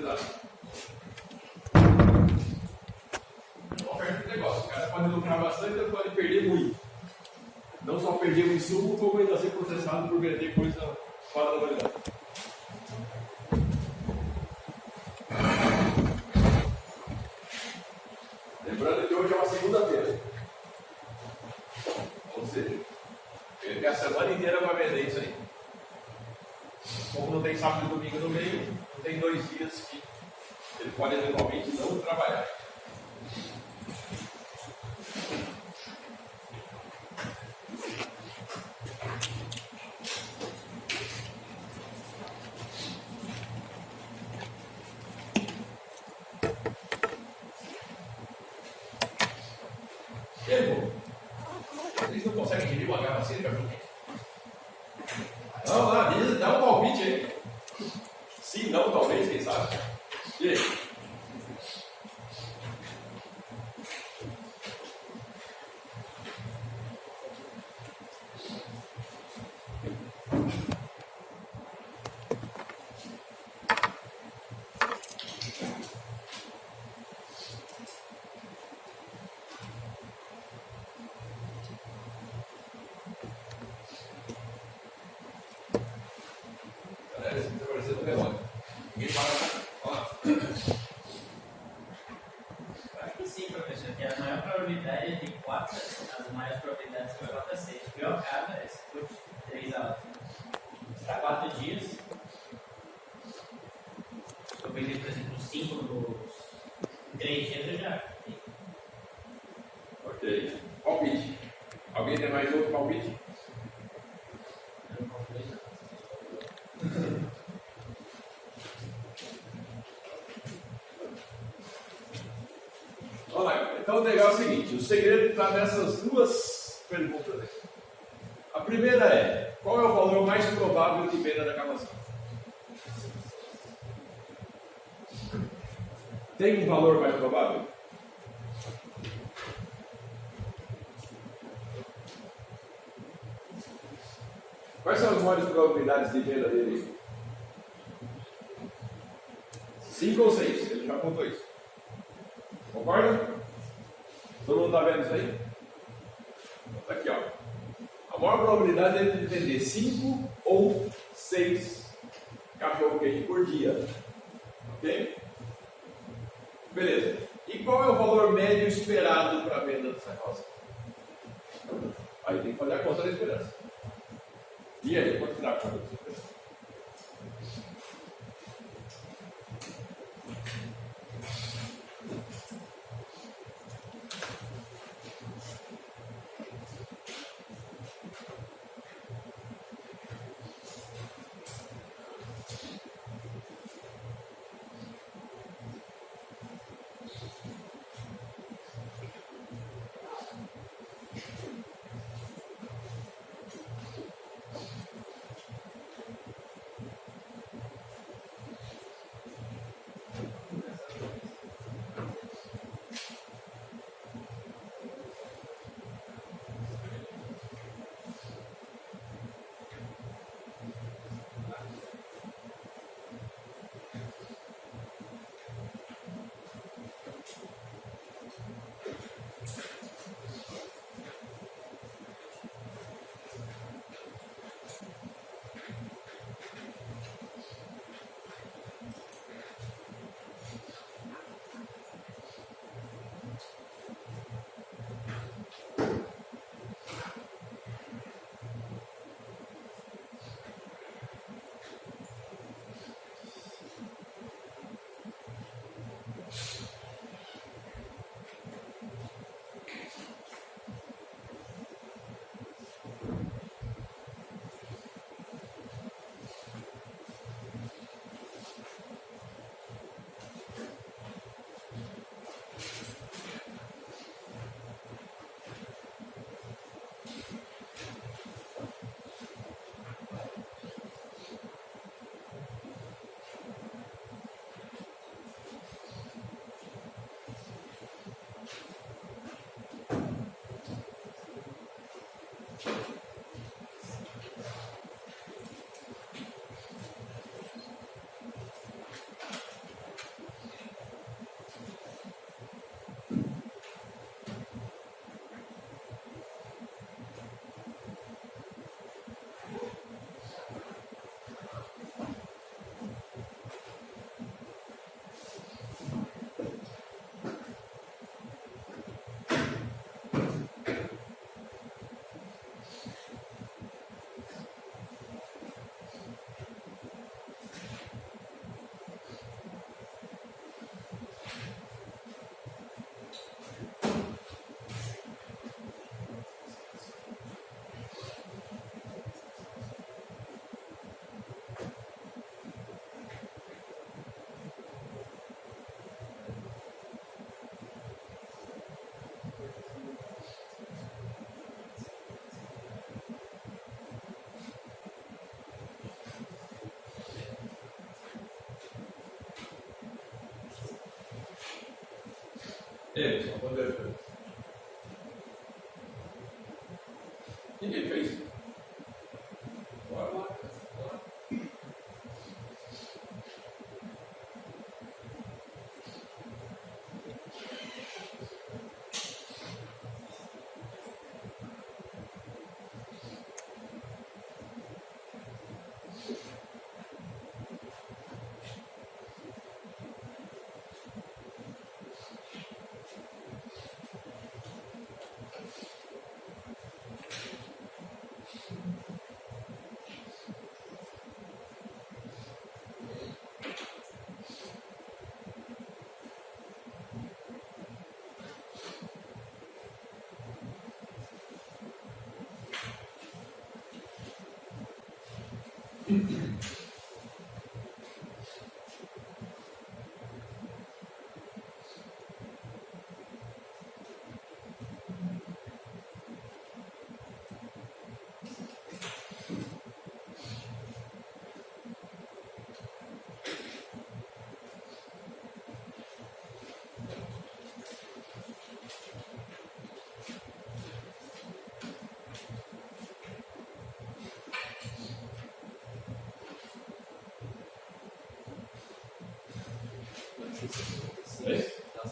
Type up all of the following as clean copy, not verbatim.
pesado. Oferta de negócio. O cara pode lucrar bastante, ele pode perder muito. Não só perder o insumo, como ainda ser processado por vender coisa fora da validade. Lembrando que hoje é uma segunda-feira. Ou seja, ele tem a semana inteira para vender isso aí. Como não tem sábado e domingo no meio, não tem 2 dias que ele pode eventualmente não trabalhar. Vocês não conseguem gerir uma garra assim, cara? Vamos lá, dá um palpite aí. Sim, não, talvez, quem sabe. E aí? Galera, isso está parecendo um relógio. Ninguém para. Olha lá. Acho que sim, professor, que a maior probabilidade é de 4, as maiores probabilidades foi 4 a 6. O pior caso é se for 3 a para 4 dias. Se eu perder, por exemplo, 5 em 3 dias, eu já. Ok. Palpite. Alguém tem mais outro palpite? Vamos lá. Então o legal é o seguinte, o segredo está nessas duas perguntas aí. A primeira é, qual é o valor mais provável de venda da reclamação? Tem um valor mais provável? Quais são as maiores probabilidades de venda dele? 5 ou 6? Ele já contou isso. Concorda? Todo mundo está vendo isso aí? Está aqui, ó. A maior probabilidade é de vender 5 ou 6 cachorro-quente por dia. Ok? Beleza. E qual é o valor médio esperado para a venda dessa calça? Aí tem que fazer a conta da esperança. E aí, quanto dá a conta da esperança? Eles vão fazer a diferença. Ninguém fez. Bora lá. Bora. Dá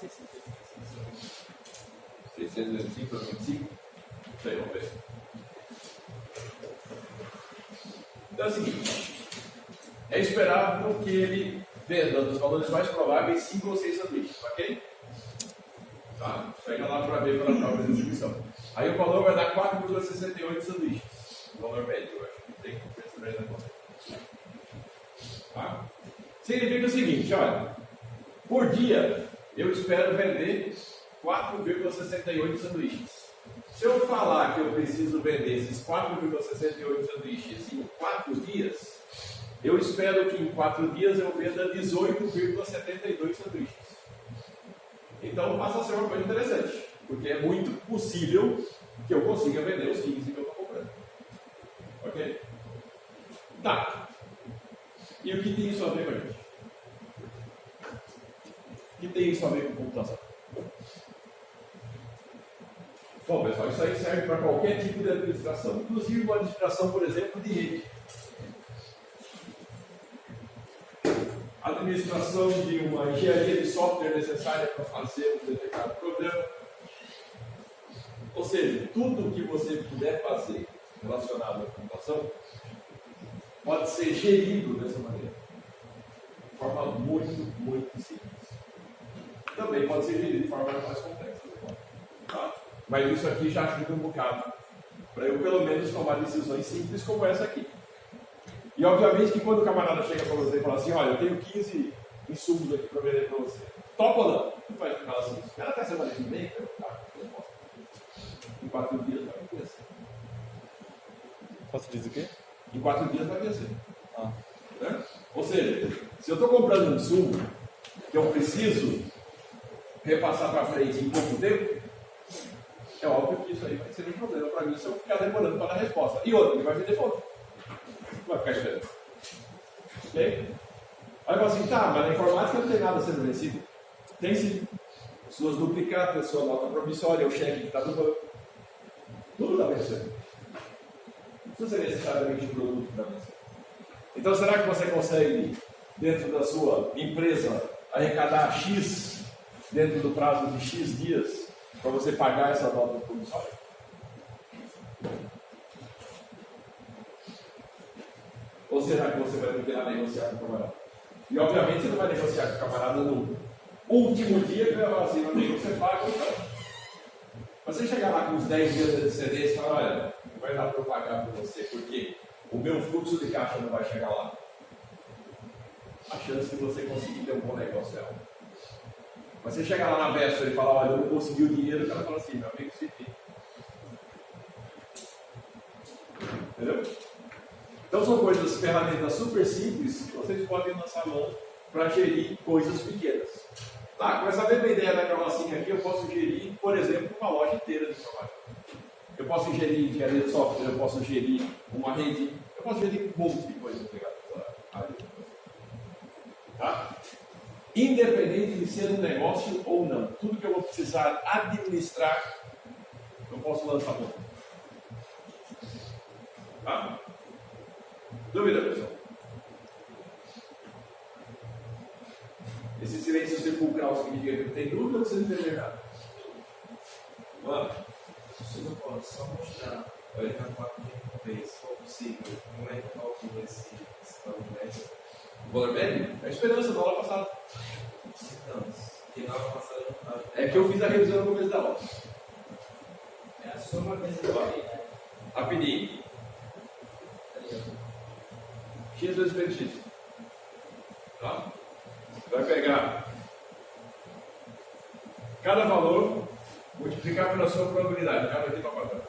625 para 25? Sei, vamos ver. Então é o seguinte: é esperável que ele venda nos valores mais prováveis 5 ou 6 sanduíches, ok? Tá? Pega lá para ver pela própria distribuição. Aí o valor vai dar 4,68 sanduíches. O valor médio, eu acho que tem que pensar aí na conta. Tá? Significa o seguinte: olha, por dia eu espero vender 4,68 sanduíches. Se eu falar que eu preciso vender esses 4,68 sanduíches em 4 dias, eu espero que em 4 dias eu venda 18,72 sanduíches. Então passa a ser uma coisa interessante, porque é muito possível que eu consiga vender os 15 que eu estou comprando. Ok? Tá. E o que tem isso a ver com a gente? O que tem isso a ver com computação? Bom, pessoal, isso aí serve para qualquer tipo de administração, inclusive uma administração, por exemplo, de rede. Administração de uma engenharia de software necessária para fazer um determinado programa. Ou seja, tudo que você puder fazer relacionado à computação pode ser gerido dessa maneira. De forma muito simples. Também pode ser gerido de forma mais complexa. Tá? Mas isso aqui já ajuda um bocado para eu pelo menos tomar decisões simples como essa aqui. E obviamente que quando o camarada chega para você e fala assim: olha, eu tenho 15 insumos aqui para vender para você, topa ou não? Tu vai ficar assim: espera até semana que vem, tá? Eu posso. Em 4 dias vai acontecer. Posso dizer o quê? Em 4 dias vai vencer. Né? Ou seja, se eu estou comprando um insumo que eu preciso repassar para frente em pouco tempo, é óbvio que isso aí vai ser um problema para mim se eu ficar demorando para dar resposta. E outra, ele vai vender fome. Vai ficar esperando. Ok? Aí fala assim: tá, mas na informática não tem nada sendo vencido. Tem sim. Suas duplicatas, sua nota promissória, o cheque que está no banco. Tudo está vencendo. Não precisa ser necessariamente o produto que está vencendo. Então, será que você consegue, dentro da sua empresa, arrecadar X dentro do prazo de X dias para você pagar essa nota promissória? Ou será que você vai ter que ir lá negociar com o camarada? E obviamente você não vai negociar com o camarada no último dia que vai falar assim: amigo, você paga ou não. Mas você chegar lá com uns 10 dias de antecedência e falar: olha, não vai dar para eu pagar por você, porque o meu fluxo de caixa não vai chegar lá. A chance de você conseguir ter um bom negócio é alta. Mas você chegar lá na véspera e falar: olha, eu não consegui o dinheiro, o cara fala assim: meu amigo, se tem. Entendeu? Então são coisas, ferramentas super simples que vocês podem lançar mão para gerir coisas pequenas. Tá, com essa mesma ideia da carrocinha aqui, eu posso gerir, por exemplo, uma loja inteira de informática. Eu posso gerir engenharia de software, eu posso gerir uma rede, eu posso gerir um monte de coisa ligada a essa área. Tá? independente de ser um negócio ou não. Tudo que eu vou precisar administrar, eu posso lançar mão. Tá? Dúvida, pessoal? Esse silêncio sepulcral significa que não tem dúvida ou você não entendeu nada? Vamos. Se não pode só mostrar na 4 de vez, se for possível, como é que calcula esse valor médio? O valor médio? É a esperança da aula passada. Então, que na aula passada não estava. É que eu fiz a revisão no começo da aula. É a soma vezes a probabilidade. Rapidinho. X vezes PX. Tá? Vai pegar cada valor, multiplicar pela sua probabilidade. Já vai ter para quadrado.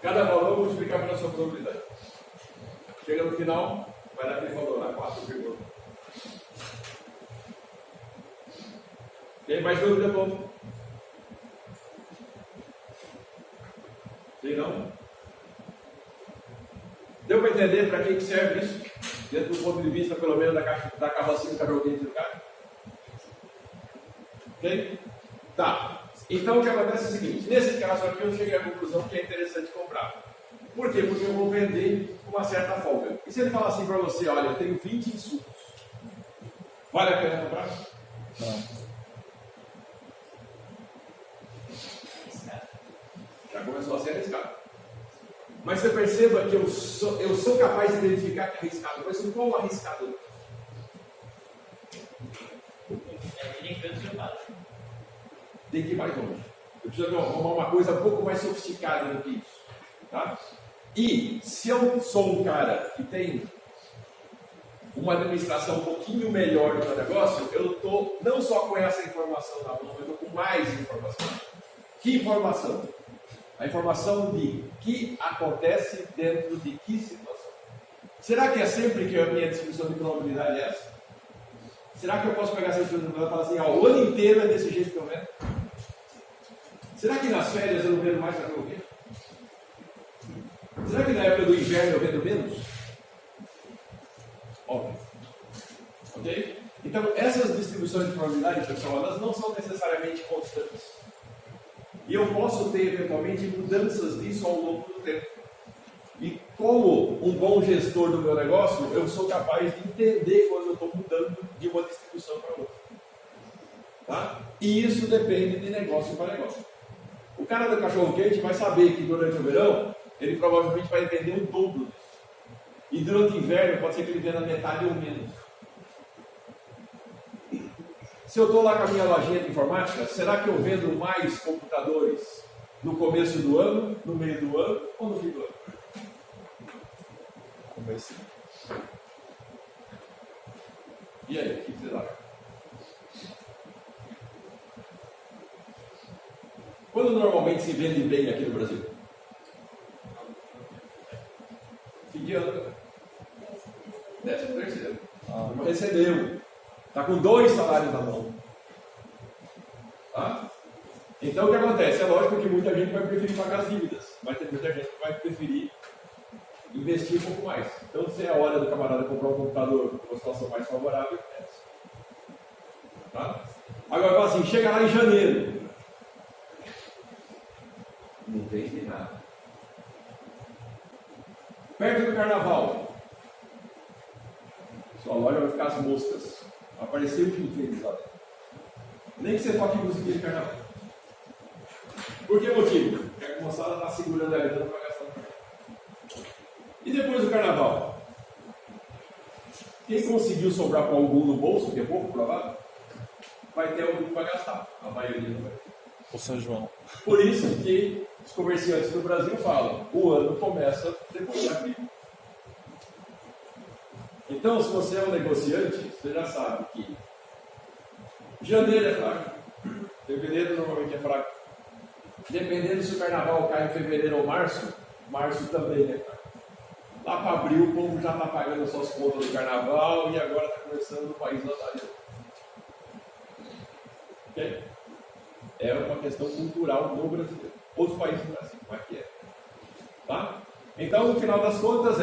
Cada valor multiplicar pela sua probabilidade. Chega no final, vai dar aquele valor lá, 4,1. Tem mais dúvida, povo? Tem não? Deu para entender para que serve isso? Dentro do ponto de vista, pelo menos, da carrocinha do cachorro-quente do cara? Ok? Tá. Então, o que acontece é o seguinte. Nesse caso aqui, eu cheguei à conclusão que é interessante comprar. Por quê? Porque eu vou vender com uma certa folga. E se ele falar assim para você, olha, eu tenho 20 insumos. Vale a pena comprar? Não. Já começou a ser arriscado. Mas você perceba que eu sou capaz de identificar que é arriscado. Mas qual o arriscado? Tem que ir mais longe. Eu preciso arrumar uma coisa um pouco mais sofisticada do que isso. Tá? E se eu sou um cara que tem uma administração um pouquinho melhor do meu negócio, eu estou não só com essa informação na mão, eu estou com mais informação. Que informação? A informação de que acontece dentro de que situação. Será que é sempre que a minha distribuição de probabilidade é essa? Será que eu posso pegar essa distribuição de probabilidade e falar assim, o ano inteiro é desse jeito que eu vendo? Será que nas férias eu não vendo mais cachorro quente? Será que na época do inverno eu vendo menos? Óbvio. Ok? Então, essas distribuições de probabilidade, pessoal, elas não são necessariamente constantes. E eu posso ter, eventualmente, mudanças disso ao longo do tempo. E como um bom gestor do meu negócio, eu sou capaz de entender quando eu estou mudando de uma distribuição para outra. Tá? E isso depende de negócio para negócio. O cara do cachorro-quente vai saber que durante o verão, ele provavelmente vai vender o dobro disso. E durante o inverno, pode ser que ele venda metade ou menos. Se eu estou lá com a minha lojinha de informática, será que eu vendo mais computadores no começo do ano, no meio do ano ou no fim do ano? Começo. E aí, o que vocês acham? Quando normalmente se vende bem aqui no Brasil? Fim de ano. 13º. Não recebeu. Está com 2 salários na mão. Tá? Então o que acontece? É lógico que muita gente vai preferir pagar as dívidas. Vai ter muita gente que vai preferir investir um pouco mais. Então, se é a hora do camarada comprar um computador com uma situação mais favorável, é essa. Tá? Agora fala assim, chega lá em janeiro. Não vende nada. Perto do carnaval. Sua loja vai ficar as moscas. Apareceu o que fez lá dentro. Nem que você toque musiquinha de carnaval. Por que motivo? Porque a moçada está segurando a grana para gastar no carnaval. E depois do carnaval? Quem conseguiu sobrar com algum no bolso, que é pouco provável, vai ter algum para gastar. A maioria não vai. O São João. Por isso que os comerciantes do Brasil falam, o ano começa depois da crise. Então, se você é um negociante, você já sabe que janeiro é fraco, fevereiro normalmente é fraco. Dependendo se o carnaval cai em fevereiro ou março, março também é fraco. Lá para abril, o povo já está pagando as suas contas do carnaval e agora está começando o país lotar. Ok? É uma questão cultural do brasileiro. Outros países não é assim, como é que é? Tá? Então, no final das contas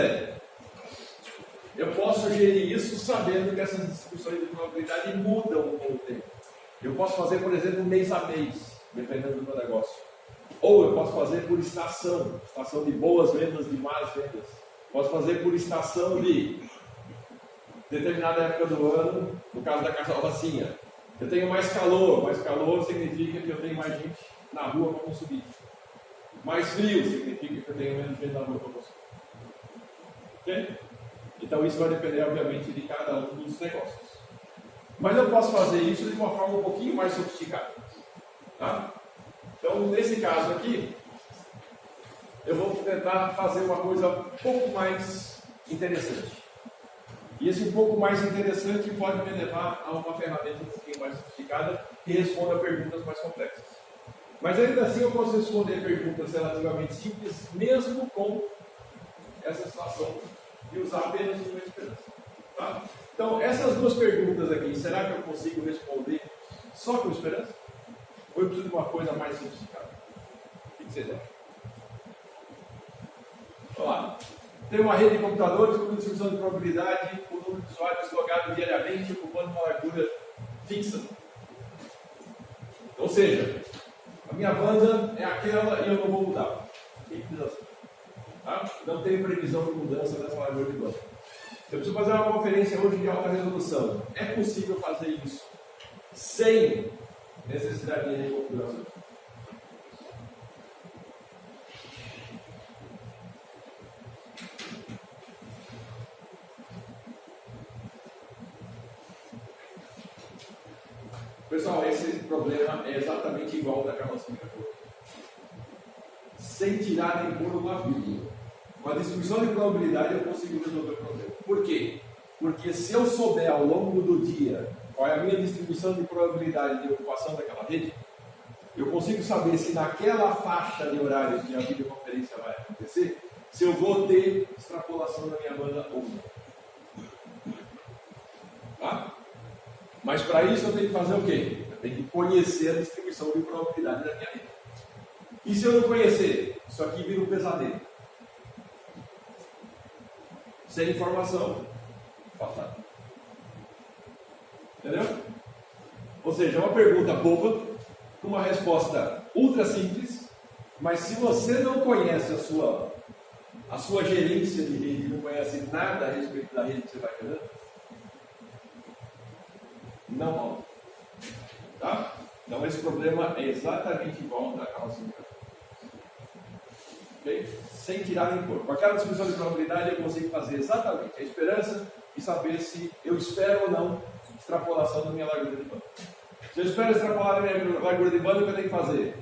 Eu posso gerir isso sabendo que essas distribuições de probabilidade mudam com o tempo. Eu posso fazer, por exemplo, mês a mês, dependendo do meu negócio. Ou eu posso fazer por estação de boas vendas, de más vendas. Posso fazer por estação de determinada época do ano, no caso da carrocinha. Eu tenho mais calor significa que eu tenho mais gente na rua para consumir. Mais frio significa que eu tenho menos gente na rua para consumir. Ok? Então isso vai depender, obviamente, de cada um dos negócios. Mas eu posso fazer isso de uma forma um pouquinho mais sofisticada. Tá? Então, nesse caso aqui, eu vou tentar fazer uma coisa um pouco mais interessante. E esse um pouco mais interessante pode me levar a uma ferramenta um pouquinho mais sofisticada que responda a perguntas mais complexas. Mas ainda assim eu posso responder perguntas relativamente simples, mesmo com essa situação de usar apenas uma esperança. Tá? Então, essas duas perguntas aqui, será que eu consigo responder só com esperança? Ou eu preciso de uma coisa mais sofisticada? O que vocês acham? Vamos lá. Tem uma rede de computadores com distribuição de probabilidade, o número de usuários logados diariamente, ocupando uma largura fixa. Ou seja, a minha banda é aquela e eu não vou mudar. Tá? Não tem previsão de mudança nessa largura de banda. Eu preciso fazer uma conferência hoje de alta resolução. É possível fazer isso sem necessidade de reconfiguração? Pessoal, esse problema é exatamente igual ao da carrocinha. Sem tirar nem pôr uma vírgula. Com a distribuição de probabilidade eu consigo resolver o problema. Por quê? Porque se eu souber ao longo do dia qual é a minha distribuição de probabilidade de ocupação daquela rede, eu consigo saber se naquela faixa de horário que a videoconferência vai acontecer, se eu vou ter extrapolação da minha banda ou não. Tá? Mas para isso eu tenho que fazer o quê? Eu tenho que conhecer a distribuição de probabilidade da minha rede. E se eu não conhecer, isso aqui vira um pesadelo. Sem informação, falta. Entendeu? Ou seja, é uma pergunta boba, com uma resposta ultra simples, mas se você não conhece a sua gerência de rede, não conhece nada a respeito da rede que você vai gerando, não rola. Tá? Então esse problema é exatamente igual ao da carrocinha. Okay? Sem tirar nem pôr. Com aquela distribuição de probabilidade eu consigo fazer exatamente a esperança e saber se eu espero ou não extrapolação da minha largura de banda. Se eu espero extrapolar a minha largura de banda, o que eu tenho que fazer?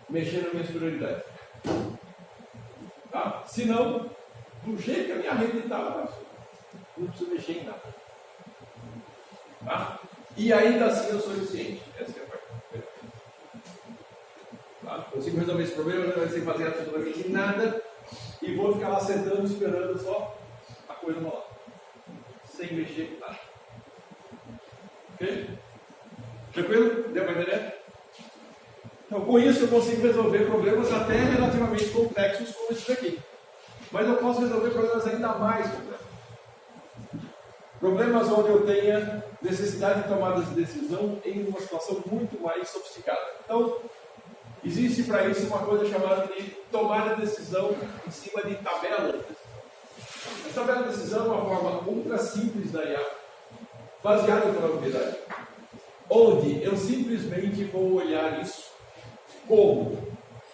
Mexer nas minhas prioridades. Tá? Se não, do jeito que a minha rede está, não preciso mexer em nada. Tá? E ainda assim eu sou eficiente. Essa é a parte. Tá? Consigo resolver esse problema sem fazer absolutamente nada e vou ficar lá sentando esperando só a coisa rolar. Sem mexer em nada. Ok? Tranquilo? Deu para entender? Então, com isso eu consigo resolver problemas até relativamente complexos como esses aqui. Mas eu posso resolver problemas ainda mais complexos. Problemas onde eu tenha necessidade de tomada de decisão em uma situação muito mais sofisticada. Então, existe para isso uma coisa chamada de tomada de decisão em cima de tabela de decisão. A tabela de decisão é uma forma ultra simples da IA, baseada em probabilidade, onde eu simplesmente vou olhar isso como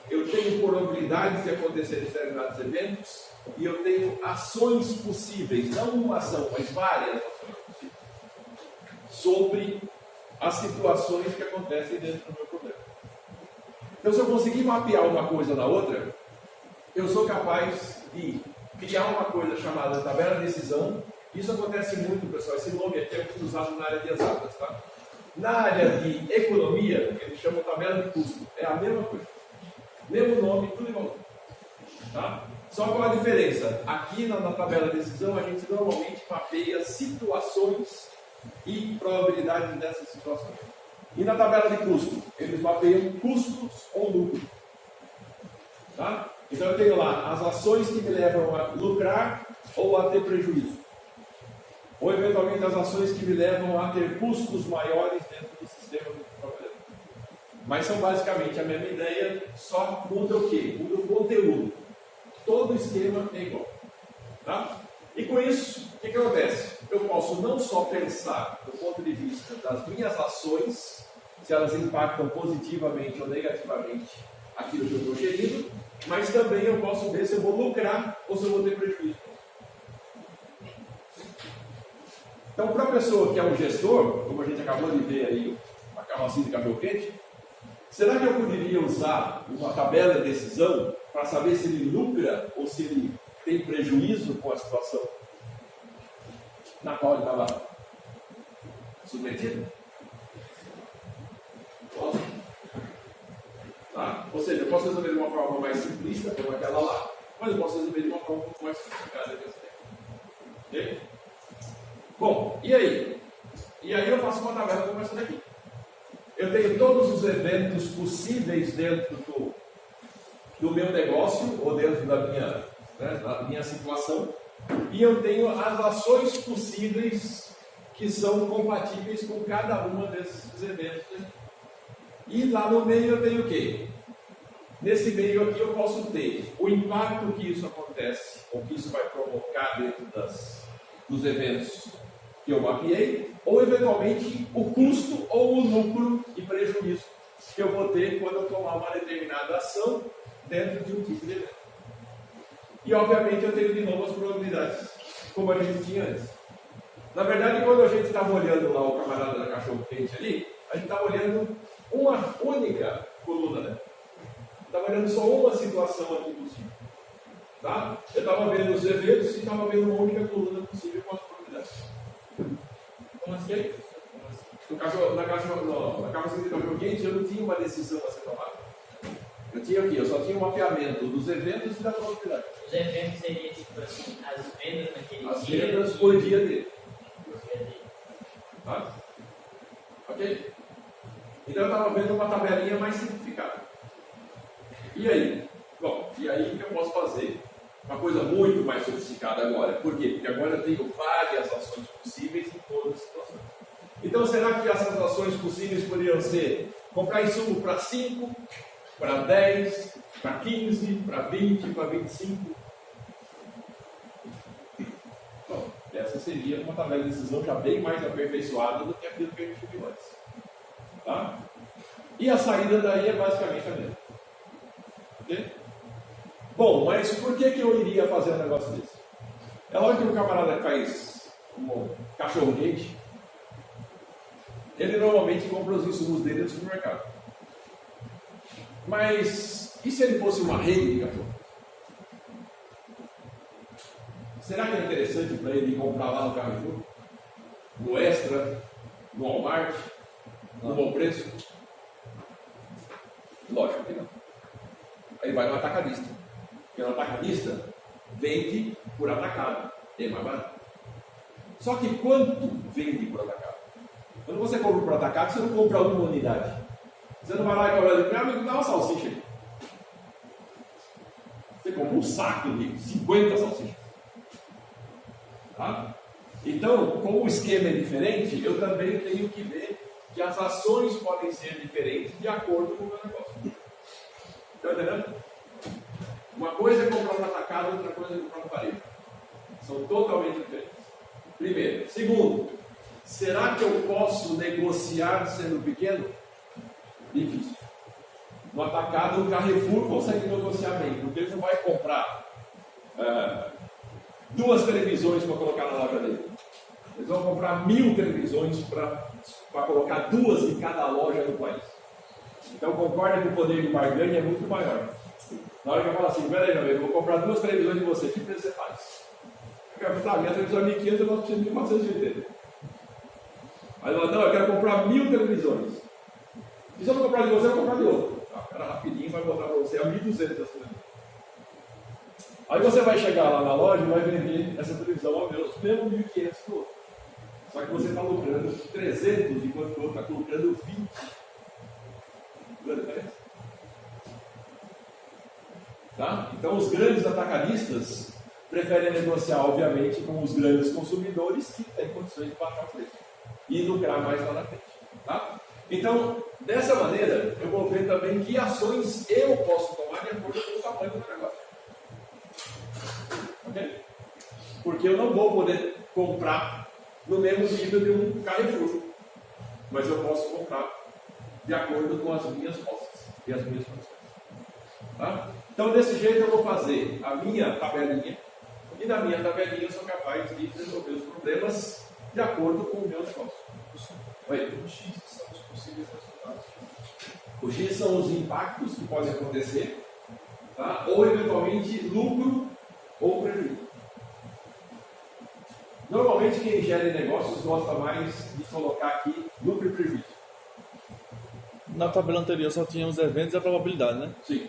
eu tenho probabilidades de acontecer determinados eventos e eu tenho ações possíveis, não uma ação, mas várias ações possíveis, sobre as situações que acontecem dentro do meu problema. Então, se eu conseguir mapear uma coisa na outra, eu sou capaz de criar uma coisa chamada tabela de decisão. Isso acontece muito, pessoal. Esse nome aqui é muito usado na área de exatas, tá? Na área de economia, eles chamam tabela de custo. É a mesma coisa. Mesmo nome, tudo igual. Tá? Só qual a diferença? Aqui na tabela de decisão, a gente normalmente mapeia situações e probabilidades dessas situações. E na tabela de custo, eles mapeiam custos ou lucro. Tá? Então eu tenho lá as ações que me levam a lucrar ou a ter prejuízo. ou eventualmente as ações que me levam a ter custos maiores dentro do sistema do problema. Mas são basicamente a mesma ideia, só muda o quê? Muda o conteúdo. Todo o esquema é igual. Tá? E com isso, o que acontece? Eu posso não só pensar do ponto de vista das minhas ações, se elas impactam positivamente ou negativamente aquilo que eu estou gerindo, mas também eu posso ver se eu vou lucrar ou se eu vou ter prejuízo. Então, para a pessoa que é um gestor, como a gente acabou de ver aí, uma carrocinha de cachorro-quente, será que eu poderia usar uma tabela de decisão para saber se ele lucra ou se ele tem prejuízo com a situação na qual ele estava submetido? Posso. Tá? Ou seja, eu posso resolver de uma forma mais simplista, como aquela lá, mas eu posso resolver de uma forma um pouco mais sofisticada. Ok? Bom, e aí? E aí eu faço uma tabela como essa daqui. Eu tenho todos os eventos possíveis dentro do meu negócio, ou dentro da minha situação, e eu tenho as ações possíveis que são compatíveis com cada uma desses eventos. E lá no meio eu tenho o quê? Nesse meio aqui eu posso ter o impacto que isso acontece, ou que isso vai provocar dentro dos eventos que eu mapeei, ou eventualmente o custo ou o lucro e prejuízo que eu vou ter quando eu tomar uma determinada ação dentro de um tipo de evento. E obviamente eu tenho de novo as probabilidades, como a gente tinha antes. Na verdade, quando a gente estava olhando lá o camarada da cachorro-quente ali, a gente estava olhando uma única coluna, né? Estava olhando só uma situação aqui possível. Tá? Eu estava vendo os eventos e estava vendo uma única coluna possível com as probabilidades. Como assim? Na carrocinha de cachorro-quente eu não tinha uma decisão a ser tomada. Eu tinha o quê? Eu só tinha um mapeamento dos eventos e da probabilidade. Os eventos seriam tipo assim, as vendas naquele As dia. vendas por dia dele. Por dia dele. Tá? Ok? Então eu estava vendo uma tabelinha mais simplificada. E aí? Bom, e aí o que eu posso fazer? Uma coisa muito mais sofisticada agora. Por quê? Porque agora eu tenho várias ações possíveis em todas as situações. Então será que essas ações possíveis poderiam ser comprar insumo para 5, para 10, para 15, para 20, para 25? Bom, essa seria uma tabela de decisão já bem mais aperfeiçoada do que aquilo que a gente viu antes. Tá? E a saída daí é basicamente a mesma. Ok? Bom, mas por que eu iria fazer um negócio desse? É lógico que o camarada faz um cachorro-quente, ele normalmente compra os insumos dele no supermercado. Mas e se ele fosse uma rede de cachorro? Será que é interessante para ele comprar lá no Carrefour? No Extra? No Walmart? No Bom Preço? Lógico que não. Aí vai no atacadista. Porque no atacadista vende por atacado. É mais barato. Só que quanto vende por atacado? Quando você compra por atacado, você não compra uma unidade. Você não vai lá e compra, meu amigo, dá uma salsicha aí. Você compra um saco de 50 salsichas. Tá? Então, como o esquema é diferente, eu também tenho que ver que as ações podem ser diferentes de acordo com o meu negócio. Está entendendo? Uma coisa é comprar no atacado, outra coisa é comprar no varejo. São totalmente diferentes. Primeiro. Segundo, será que eu posso negociar sendo pequeno? Difícil. No atacado, o Carrefour consegue negociar bem, porque ele não vai comprar 2 televisões para colocar na loja dele. Eles vão comprar 1000 televisões para colocar 2 em cada loja do país. Então concorda que o poder de barganha é muito maior. Na hora que eu falo assim, peraí, meu amigo, eu vou comprar 2 televisões de você, que preço você faz? Eu falo, minha televisão é 1.500, eu posso precisar de 1.480. Aí eu falo, não, eu quero comprar 1000 televisões. E se eu não comprar de você, eu vou comprar de outro. O cara rapidinho vai botar para você a 1.200 essa televisão. Aí você vai chegar lá na loja e vai vender essa televisão a menos 1.500 do outro. Só que você está lucrando 300, enquanto o outro está lucrando 20. Não é diferença? Tá? Então os grandes atacadistas, preferem negociar, obviamente, com os grandes consumidores que têm condições de baixar o preço e lucrar mais lá na frente. Tá? Então, dessa maneira, eu vou ver também que ações eu posso tomar de acordo com o tamanho do negócio. Ok? Porque eu não vou poder comprar no mesmo nível de um Carrefour, mas eu posso comprar de acordo com as minhas posses e as minhas condições. Tá? Então, desse jeito, eu vou fazer a minha tabelinha, e na minha tabelinha eu sou capaz de resolver os problemas de acordo com o meu negócio. Oi? O X são os possíveis resultados. O X são os impactos que podem acontecer, tá? Ou eventualmente lucro ou prejuízo. Normalmente quem gera negócios gosta mais de colocar aqui lucro e prejuízo. Na tabela anterior só tinha os eventos e a probabilidade, né? Sim.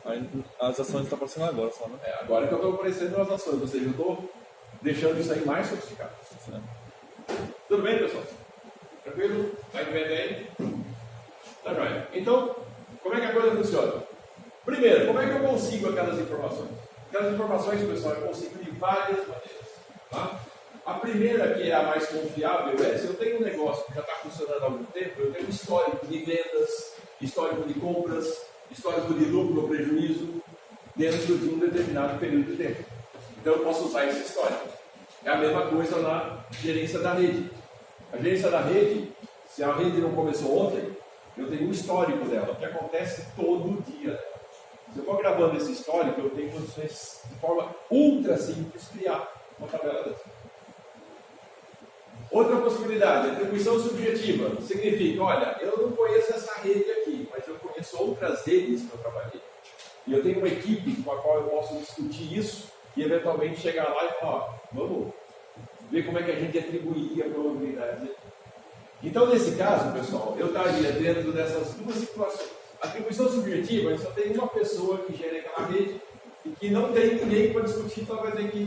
Aí as ações estão aparecendo agora só, né? Agora que eu estou aparecendo as ações, ou seja, eu estou deixando isso aí mais sofisticado. Certo. Tudo bem, pessoal? Tranquilo? Vai entender aí? Tá joia. Então, como é que a coisa funciona? Primeiro, como é que eu consigo aquelas informações? Aquelas informações, pessoal, eu consigo de várias maneiras. Tá? A primeira, que é a mais confiável, é se eu tenho um negócio que já está funcionando há algum tempo, eu tenho um histórico de vendas, histórico de compras, histórico de lucro ou prejuízo dentro de um determinado período de tempo. Então eu posso usar esse histórico. É a mesma coisa na gerência da rede. A gerência da rede, se a rede não começou ontem, eu tenho um histórico dela, que acontece todo dia. Se eu for gravando esse histórico, eu tenho condições de forma ultra simples criar uma tabela dessa. Outra possibilidade, atribuição subjetiva. Significa, olha, eu não conheço essa rede aqui, mas eu conheço outras redes que eu trabalhei. E eu tenho uma equipe com a qual eu posso discutir isso e eventualmente chegar lá e falar, ó, vamos ver como é que a gente atribuiria a probabilidade. Então, nesse caso, pessoal, eu estaria dentro dessas duas situações. Atribuição subjetiva, eu só tenho uma pessoa que gera aquela rede e que não tem ninguém para discutir, então vai ter que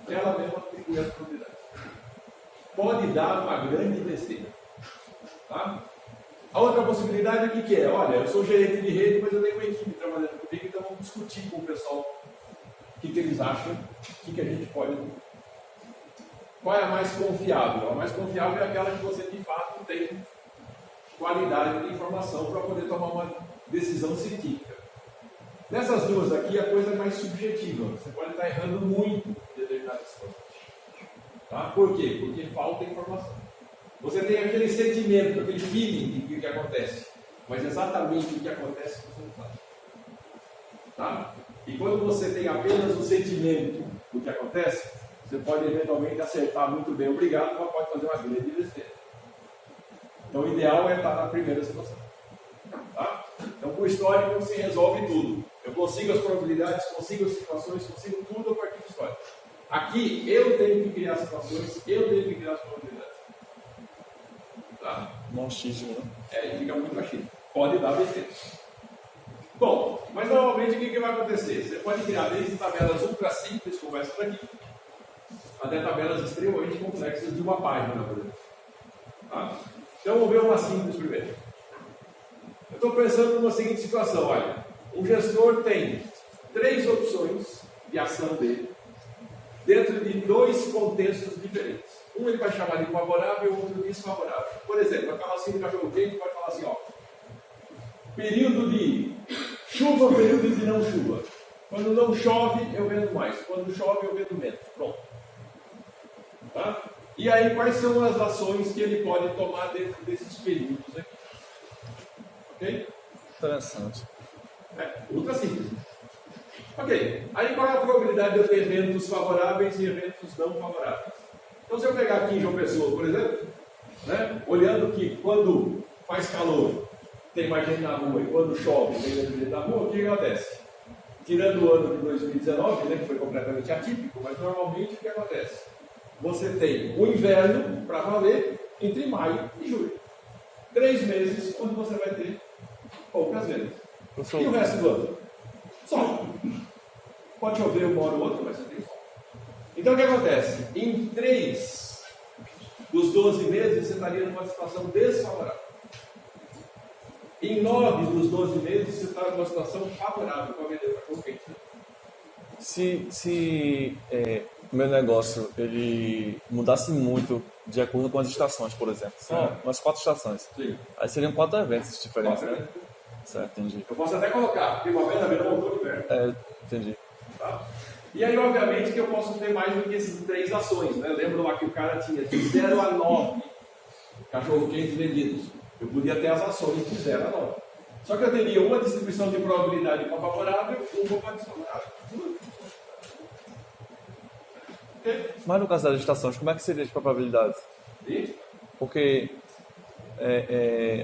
ela mesma atribuir as probabilidades. Pode dar uma grande besteira. Tá? A outra possibilidade é o que é? Olha, eu sou gerente de rede, mas eu tenho uma equipe trabalhando comigo, então vamos discutir com o pessoal o que eles acham, o que a gente pode. Qual é a mais confiável? A mais confiável é aquela que você de fato tem qualidade de informação para poder tomar uma decisão científica. Nessas duas aqui, a coisa é mais subjetiva. Você pode estar errando muito em determinadas situações. Tá? Por quê? Porque falta informação. Você tem aquele sentimento, aquele feeling de que acontece, mas exatamente o que acontece você não sabe. Tá? E quando você tem apenas o sentimento do que acontece, você pode eventualmente acertar muito bem, obrigado, mas pode fazer uma grande besteira. Então o ideal é estar na primeira situação. Tá? Então com o histórico você resolve tudo. Eu consigo as probabilidades, consigo as situações, consigo tudo a partir do histórico. Aqui eu tenho que criar situações, eu tenho que criar as probabilidades. Tá? Um achismo, né? E fica muito achismo. Pode dar besteira. Bom, mas normalmente o que vai acontecer? Você pode criar desde tabelas ultra simples, como essa daqui, até tabelas extremamente complexas de uma página, por exemplo. Tá? Então vamos ver uma simples primeiro. Eu estou pensando numa seguinte situação, olha, um gestor tem 3 opções de ação dele dentro de 2 contextos diferentes. Um ele vai chamar de favorável e o outro desfavorável. Por exemplo, a carrocinha de cachorro-quente pode falar assim, ó, período de chuva ou período de não chuva. Quando não chove, eu vendo mais. Quando chove, eu vendo menos. Pronto. Tá? E aí, quais são as ações que ele pode tomar dentro desses períodos aqui? Ok? Interessante. Ultra simples. Ok. Aí, qual é a probabilidade de eu ter eventos favoráveis e eventos não favoráveis? Então, se eu pegar aqui em João Pessoa, por exemplo, né, olhando que quando faz calor, tem mais gente na rua, e quando chove, tem menos gente na rua, o que acontece? Tirando o ano de 2019, né, que foi completamente atípico, mas normalmente o que acontece? Você tem o inverno para valer entre maio e julho. 3 meses onde você vai ter poucas vendas. E o resto do ano? Sol. Pode chover uma hora ou outra, mas você tem sol. Então o que acontece? Em 3 dos 12 meses você estaria numa situação desfavorável. Em 9 dos 12 meses você está numa situação favorável para vender para qualquer. Se meu negócio ele mudasse muito de acordo com as estações, por exemplo, só umas 4 estações, Sim. aí seriam 4 eventos diferentes, Quatro, né? né? Certo, entendi. Eu posso até colocar primavera, verão, outono e inverno. Entendi. Tá? E aí, obviamente, que eu posso ter mais do que essas 3 ações, né? Lembra lá que o cara tinha de 0 a 9 cachorro-quentes vendidos. Eu podia ter as ações de 0 a 9. Só que eu teria uma distribuição de probabilidade para favorável e uma para desfavorável. Ok? Mas no caso das estações, como é que seria as probabilidades? E? Porque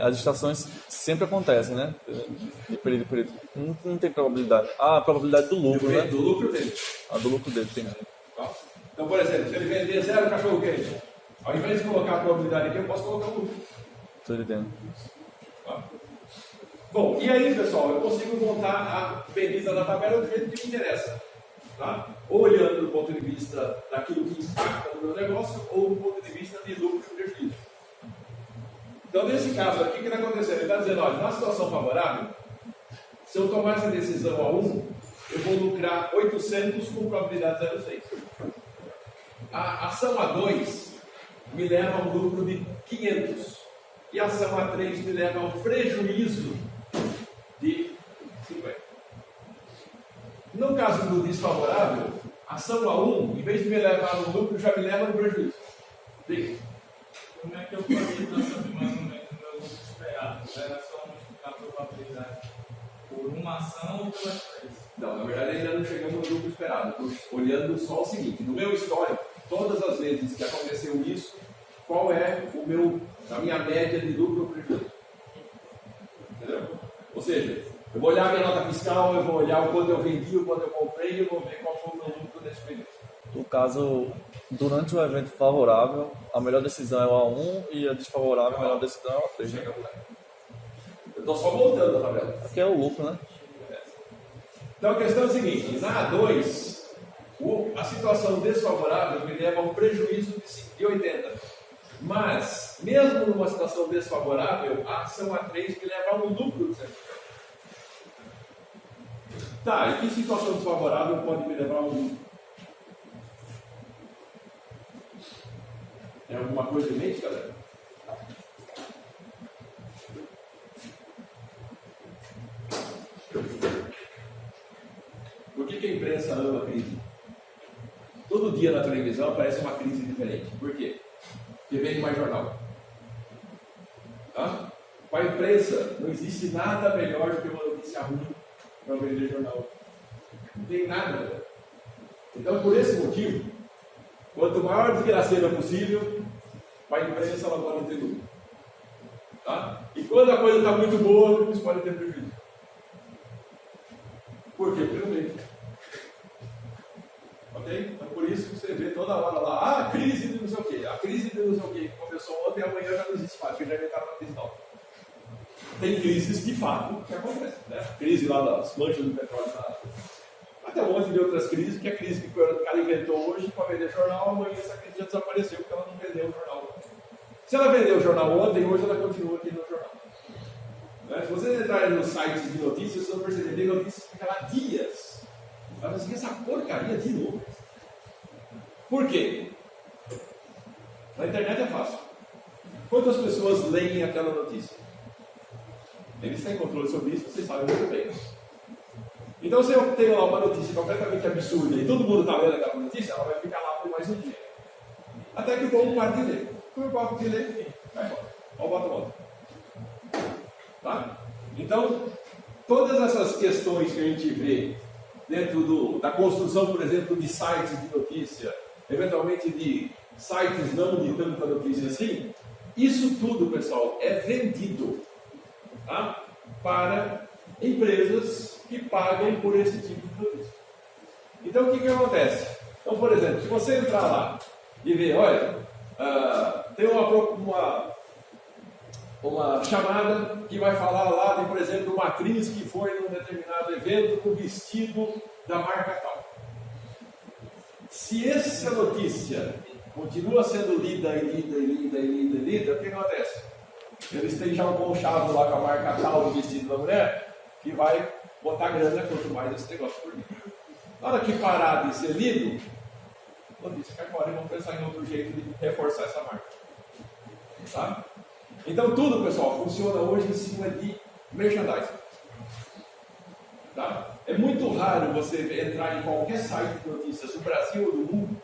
as estações sempre acontecem, né? De período em período. Não tem probabilidade. Ah, a probabilidade do lucro, né? Do lucro dele. A do lucro dele, entendi. Tá? Então, por exemplo, se ele vender 0 cachorro-quente, ao invés de colocar a probabilidade aqui, eu posso colocar o lucro. Estou entendendo. Tá? Bom, e aí, pessoal, eu consigo montar a medida da tabela do jeito que me interessa. Tá? Ou olhando do ponto de vista daquilo que impacta no meu negócio, ou do ponto de vista de lucro e prejuízo. Então, nesse caso aqui, o que está acontecendo? Ele está dizendo, olha, na situação favorável, se eu tomar essa decisão a 1, eu vou lucrar 800 com probabilidade 0,6. A ação a 2 me leva a um lucro de 500. E a ação a 3 me leva a um prejuízo de 50. No caso do desfavorável, a ação a 1, em vez de me levar no lucro, já me leva no prejuízo. Diga. Como é que eu faria para saber mais ou menos o meu lucro esperado? Era só multiplicar a probabilidade por uma ação ou pelas 3? Não, na verdade ainda não chegamos no lucro esperado. Estou olhando só o seguinte, no meu histórico, todas as vezes que aconteceu isso, qual é a minha média de lucro ou prejuízo? Entendeu? Ou seja, eu vou olhar a minha nota fiscal, eu vou olhar o quanto eu vendi, o quanto eu comprei, e eu vou ver qual foi o meu lucro nesse período. No caso, durante o evento favorável, a melhor decisão é o A1 e a desfavorável, a melhor decisão é o A3. Né? Eu estou só voltando a tabela. Aqui é o lucro, né? Então a questão é a seguinte, na A2, a situação desfavorável me leva a um prejuízo de 80. Mas, mesmo numa situação desfavorável, a ação A3 me leva a um lucro de 100. Tá, e que situação desfavorável pode me levar a um lucro? Tem alguma coisa em mente, galera? Por que a imprensa ama a crise? Todo dia na televisão aparece uma crise diferente. Por quê? Porque vende mais jornal. Tá? Para a imprensa, não existe nada melhor do que uma notícia ruim para vender jornal. Não tem nada melhor. Então, por esse motivo, quanto maior a desgraceira possível, para a imprensa ela pode ter lucro. Tá? E quando a coisa está muito boa, eles podem ter prejuízo. Por quê? Porque não vende. Ok? Então por isso que você vê toda hora lá, crise de não sei o quê. A crise de não sei o quê que começou ontem, amanhã já não existe mais, porque já inventaram uma crise nova. Tem crises de fato que acontecem, né? Crise lá das manchas do petróleo, até um monte de outras crises, que a crise que o cara inventou hoje para vender jornal, amanhã essa crise já desapareceu porque ela não vendeu o jornal. Se ela vendeu o jornal ontem, hoje ela continua aqui no jornal. Né? Se vocês entrarem nos sites de notícias, vocês vão perceber que notícias que ficam lá dias. Ela vai essa porcaria de novo. Por quê? Na internet é fácil. Quantas pessoas leem aquela notícia? Eles têm controle sobre isso, vocês sabem muito bem. Então, se eu tenho lá uma notícia completamente absurda e todo mundo está lendo aquela notícia, ela vai ficar lá por mais um dia. Até que o povo para de ler. Quando eu paro de ler, vai embora. Ou bota a volta. Tá? Então, todas essas questões que a gente vê dentro da construção, por exemplo, de sites de notícia, eventualmente de sites não de tanta notícia assim, isso tudo, pessoal, é vendido, tá? Para empresas que pagam por esse tipo de notícia. Então, o que acontece? Então, por exemplo, se você entrar lá e ver, olha, tem uma chamada que vai falar lá de, por exemplo, uma atriz que foi num determinado evento com vestido da marca tal. Se essa notícia continua sendo lida, o que acontece? Eles têm já um conchavo lá com a marca tal do vestido da mulher, que vai botar grana quanto mais esse negócio por mim. Na hora que parar de ser lido, notícia cai fora e vamos pensar em outro jeito de reforçar essa marca. Tá? Então tudo, pessoal, funciona hoje em cima de merchandising. Tá? É muito raro você entrar em qualquer site de notícias do Brasil ou do mundo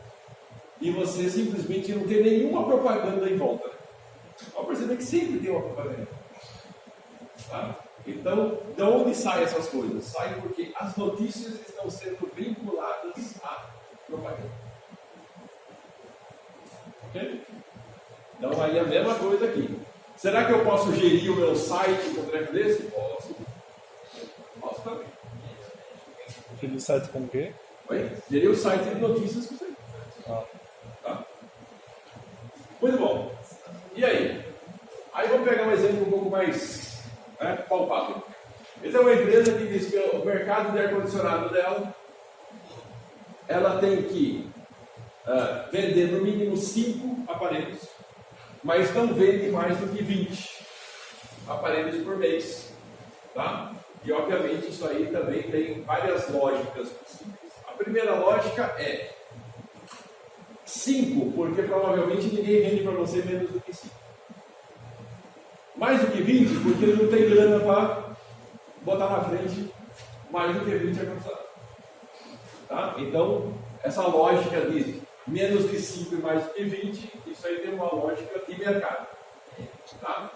e você simplesmente não ter nenhuma propaganda em volta. Pode perceber que sempre tem uma propaganda. Tá? Então, de onde saem essas coisas? Saem porque as notícias estão sendo vinculadas à propaganda. Ok? Então, aí é a mesma coisa aqui. Será que eu posso gerir o meu site com um treco desse? Posso. Posso também. Aquele site com o quê? Oi? Gerir o site de notícias com isso aí. Tá? Muito bom. E aí? Aí vamos pegar um exemplo um pouco mais palpável. Essa é uma empresa que diz que o mercado de ar-condicionado dela, ela tem que vender no mínimo 5 aparelhos, mas não vende mais do que 20 aparelhos por mês. Tá? E obviamente isso aí também tem várias lógicas possíveis. A primeira lógica é 5, porque provavelmente ninguém vende para você menos do que 5. Mais do que 20, porque ele não tem grana para botar na frente mais do que 20 ar-condicionados. Tá? Então, essa lógica de menos de 5 e mais do que 20, isso aí tem uma lógica de mercado. Tá?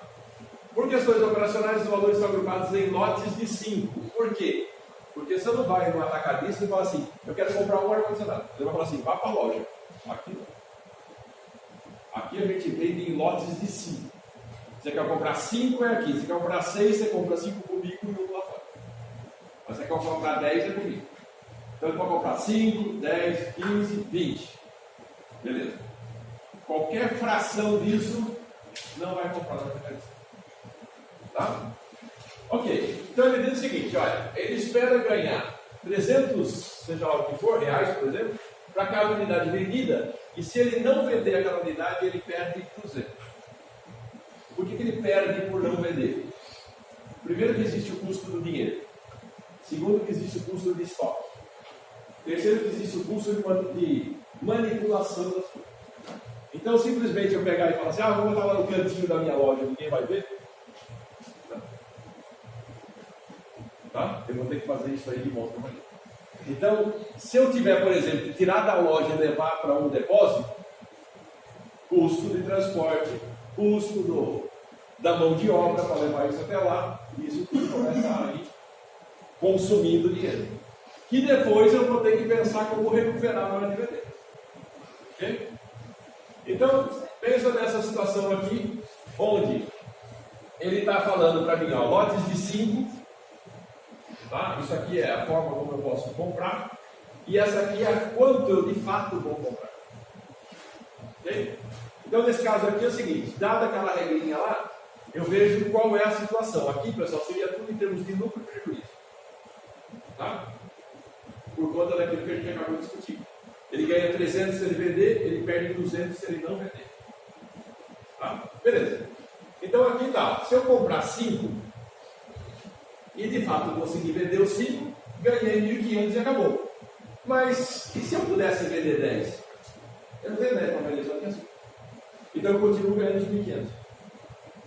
Por questões operacionais, os valores são agrupados em lotes de 5. Por quê? Porque você não vai no atacadista e fala assim, eu quero comprar um ar-condicionado. Você vai falar assim, vá para a loja. Aqui não. Aqui a gente vende em lotes de 5. Você quer comprar 5 é aqui. Você quer comprar 6, você compra 5 comigo e 1 lá fora. Mas você quer comprar 10 é comigo. Então ele pode comprar 5, 10, 15, 20. Beleza. Qualquer fração disso não vai comprar na atacadista. Tá? Ok. Então ele diz o seguinte, olha, ele espera ganhar 300, seja lá o que for, reais, por exemplo, para cada unidade vendida, e se ele não vender aquela unidade, ele perde 200. Por que ele perde por não vender? Primeiro que existe o custo do dinheiro. Segundo que existe o custo de estoque. Terceiro que existe o custo de manipulação das coisas. Então simplesmente eu pegar e falar assim, vou botar lá no cantinho da minha loja, ninguém vai ver. Tá? Eu vou ter que fazer isso aí de volta amanhã. Então, se eu tiver, por exemplo, que tirar da loja e levar para um depósito, custo de transporte, custo da mão de obra para levar isso até lá, isso tudo começa a ir consumindo dinheiro. Que depois eu vou ter que pensar como recuperar na hora de vender. Ok? Então, pensa nessa situação aqui, onde ele está falando para mim, lotes de 5, tá? Isso aqui é a forma como eu posso comprar, e essa aqui é quanto eu de fato vou comprar. Ok? Então, nesse caso aqui é o seguinte, dada aquela regrinha lá, eu vejo qual é a situação. Aqui, pessoal, seria tudo em termos de lucro e prejuízo. Tá? Por conta daquilo que a gente acabou de discutir. Ele ganha 300 se ele vender, ele perde 200 se ele não vender. Tá? Beleza. Então aqui tá, se eu comprar 5 e de fato conseguir vender os 5, ganhei 1.500 e acabou. Mas e se eu pudesse vender 10? Eu não tenho 10 para vender, só tenho 5. Então eu continuo ganhando os 1.500.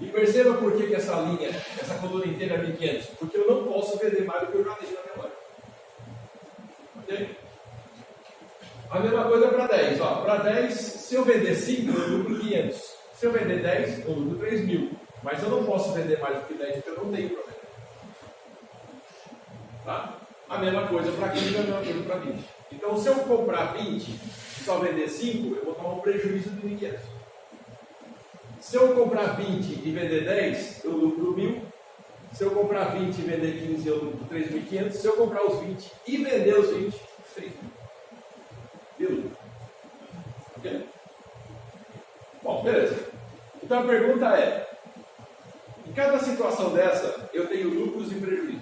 E perceba por que essa linha, essa coluna inteira é 1.500. Porque eu não posso vender mais do que eu já tenho na minha loja. Ok? A mesma coisa para 10. Para 10, se eu vender 5, eu lucro 500. Se eu vender 10, eu lucro 3.000. Mas eu não posso vender mais do que 10 porque eu não tenho para vender. Tá? A mesma coisa para 15, a mesma coisa para 20. Então, se eu comprar 20 e só vender 5, eu vou tomar um prejuízo de 1.500. Se eu comprar 20 e vender 10, eu lucro 1.000. Se eu comprar 20 e vender 15, eu lucro 3.500. Se eu comprar os 20 e vender os 20, 3.000. Viu? Ok? Bom, beleza. Então a pergunta é, em cada situação dessa, eu tenho lucros e prejuízos.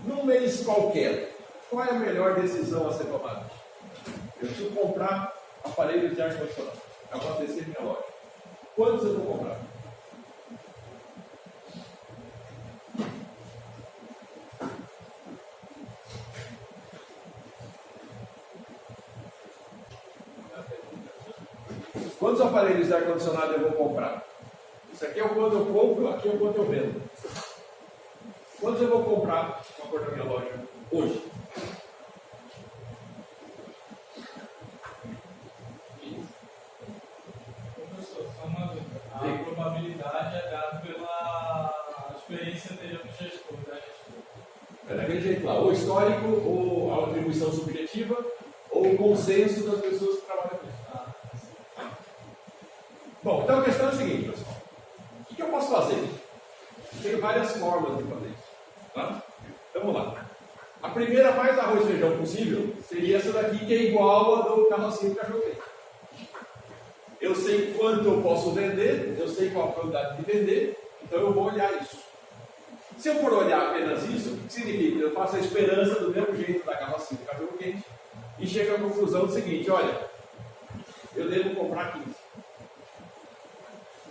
Num mês qualquer, qual é a melhor decisão a ser tomada? Eu preciso comprar aparelhos de ar-condicionado, abastecer minha loja. Quantos eu vou comprar? Quantos aparelhos de ar-condicionado eu vou comprar? Isso aqui é o quanto eu compro, aqui é o quanto eu vendo. Quantos eu vou comprar de acordo com a minha loja hoje? Professor, só uma dúvida. A probabilidade é dada pela experiência anterior do gestor, da gestora. É daquele jeito lá, ou histórico, ou a atribuição subjetiva, ou o consenso das pessoas que trabalham com isso. Bom, então a questão é a seguinte, pessoal. O que eu posso fazer? Tem várias formas de fazer isso. Tá? Então vamos lá. A primeira, mais arroz e feijão possível, seria essa daqui, que é igual a do carrocinho que eu joguei. Eu sei quanto eu posso vender, eu sei qual a probabilidade de vender, então eu vou olhar isso. Se eu for olhar apenas isso, o que significa? Eu faço a esperança do mesmo jeito da carrocinha do cachorro quente e chego à conclusão do seguinte: olha, eu devo comprar 15.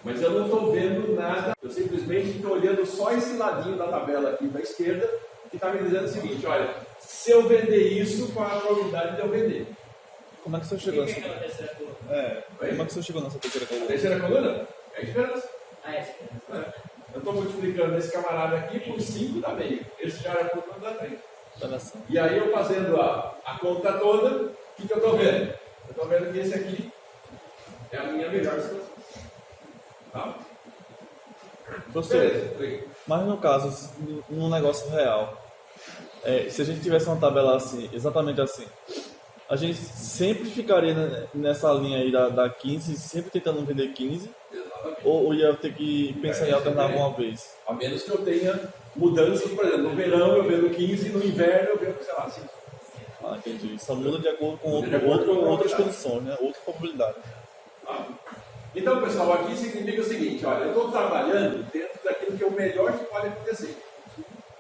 Mas eu não estou vendo nada, eu simplesmente estou olhando só esse ladinho da tabela aqui da esquerda, que está me dizendo o seguinte: olha, se eu vender isso, qual a probabilidade de eu vender? Como é que você O chegou que é nessa? aquela terceira coluna? Como é que você chegou nessa terceira A coluna? terceira coluna é a esperança. Ah, é esperança. Eu estou multiplicando esse camarada aqui por 5 dá meio. Esse já era por quanto dá 3. Operação. E aí eu fazendo a conta toda, o que eu estou vendo? Eu estou vendo que esse aqui é a minha melhor situação. Tá? Professor, Beleza. mas no caso, num negócio real, se a gente tivesse uma tabela assim, exatamente assim, a gente sempre ficaria nessa linha aí da 15, sempre tentando vender 15, Exatamente. ou ia ter que pensar em alternar alguma vez? A menos que eu tenha mudanças, por exemplo, no verão eu vendo 15, no inverno eu vendo, sei lá, 5. Ah, entendi. Só muda de acordo com Muda de acordo com a outras probabilidade. condições, né? Outra probabilidade. Tá? Então, pessoal, aqui significa o seguinte: olha, eu estou trabalhando dentro daquilo que é o melhor que pode acontecer.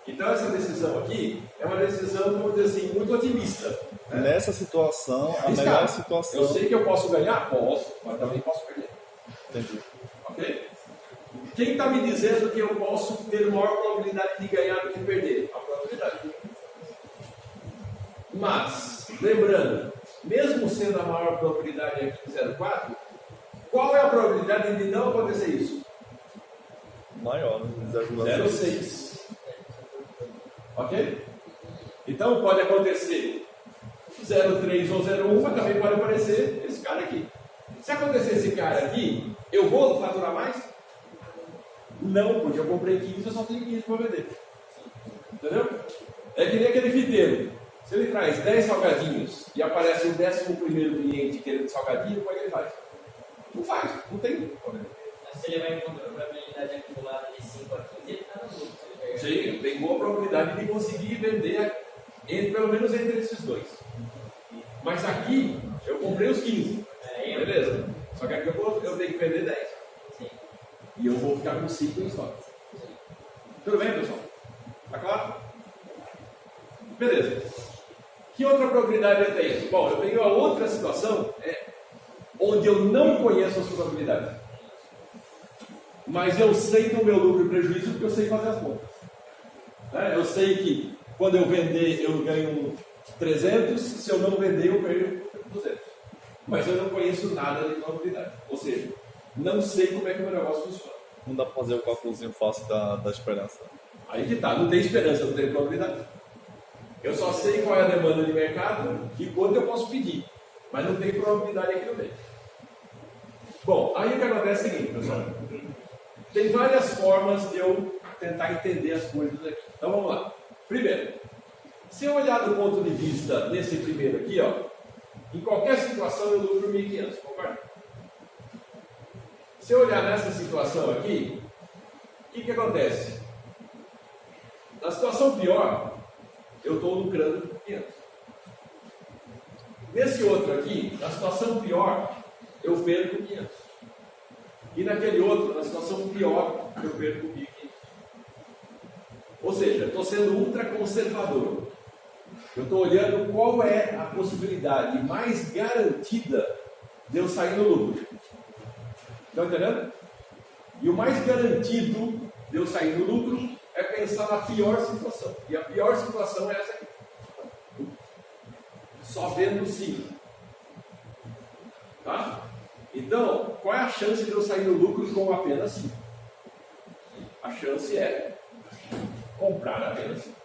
Então, essa decisão aqui é uma decisão, vamos dizer assim, muito otimista. Né? Nessa situação, a Arriscado. melhor situação. Eu sei que eu posso ganhar? Posso, mas também posso perder. Entendi. Ok? Quem está me dizendo que eu posso ter maior probabilidade de ganhar do que perder? A probabilidade. Mas, lembrando, mesmo sendo a maior probabilidade aqui de 0,4, qual é a probabilidade de não acontecer isso? Maior, né? 0,6. 0,6. Ok? Então pode acontecer 0,3 ou 0,1, mas também pode aparecer esse cara aqui. Se acontecer esse cara aqui, eu vou faturar mais? Não, porque eu comprei 15, eu só tenho 15 para vender. Entendeu? É que nem aquele fiteiro. Se ele traz 10 salgadinhos e aparece o 11º cliente querendo salgadinho, como é que ele faz? Não faz, não tem problema. Mas se ele vai encontrar a probabilidade acumulada de 5 a 15, ele está no lucro. Se ele pegar- Sim, tem boa probabilidade de conseguir vender pelo menos entre esses dois. Mas aqui, eu comprei os 15. Aí, Beleza. Só que aqui eu tenho que vender 10. sim. E eu vou ficar com 5 em estoque. Tudo bem, pessoal? Tá claro? Beleza. Que outra probabilidade eu tenho? Bom, eu tenho a outra situação onde eu não conheço as probabilidades. Mas eu sei do meu lucro e prejuízo porque eu sei fazer as contas. Eu sei que quando eu vender eu ganho 300, se eu não vender eu perco 200. Mas eu não conheço nada de probabilidade. Ou seja, não sei como é que o meu negócio funciona. Não dá para fazer o cálculozinho fácil da esperança. Aí que tá, não tem esperança, não tem probabilidade. Eu só sei qual é a demanda de mercado e quanto eu posso pedir. Mas não tem probabilidade aqui no meio. Bom, aí o que acontece é o seguinte, pessoal. Tem várias formas de eu tentar entender as coisas aqui. Então vamos lá. Primeiro, se eu olhar do ponto de vista desse primeiro aqui, ó, em qualquer situação eu lucro 1.500, concorda? Se eu olhar nessa situação aqui, o que acontece? Na situação pior, eu estou lucrando 500. Nesse outro aqui, na situação pior, eu perco 500. E naquele outro, na situação pior, eu perco 1.500. Ou seja, eu estou sendo ultra conservador. Eu estou olhando qual é a possibilidade mais garantida de eu sair no lucro. Estão entendendo? E o mais garantido de eu sair no lucro é pensar na pior situação. E a pior situação é essa aqui. Só vendo 5. Tá? Então, qual é a chance de eu sair no lucro com apenas 5? A chance é comprar apenas 5.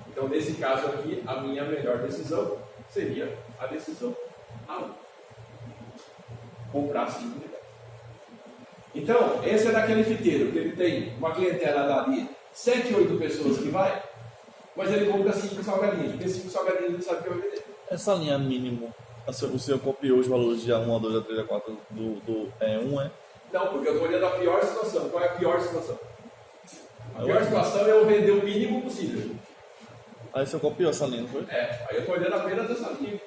Então, nesse caso aqui, a minha melhor decisão seria a decisão A1. Comprar 5 unidades. Então, esse é daquele fiteiro, que ele tem uma clientela lá de 7, 8 pessoas que vai, mas ele compra 5 salgadinhos, porque 5 salgadinhos ele sabe que vai vender. Essa linha mínimo, o senhor copiou os valores de A1, A2, A3, A4 do E1, é? Não, porque eu estou olhando a pior situação. Qual é a pior situação? A pior situação é eu vender o mínimo possível. Aí o senhor copiou essa linha, não foi? Aí eu estou olhando apenas essa linha.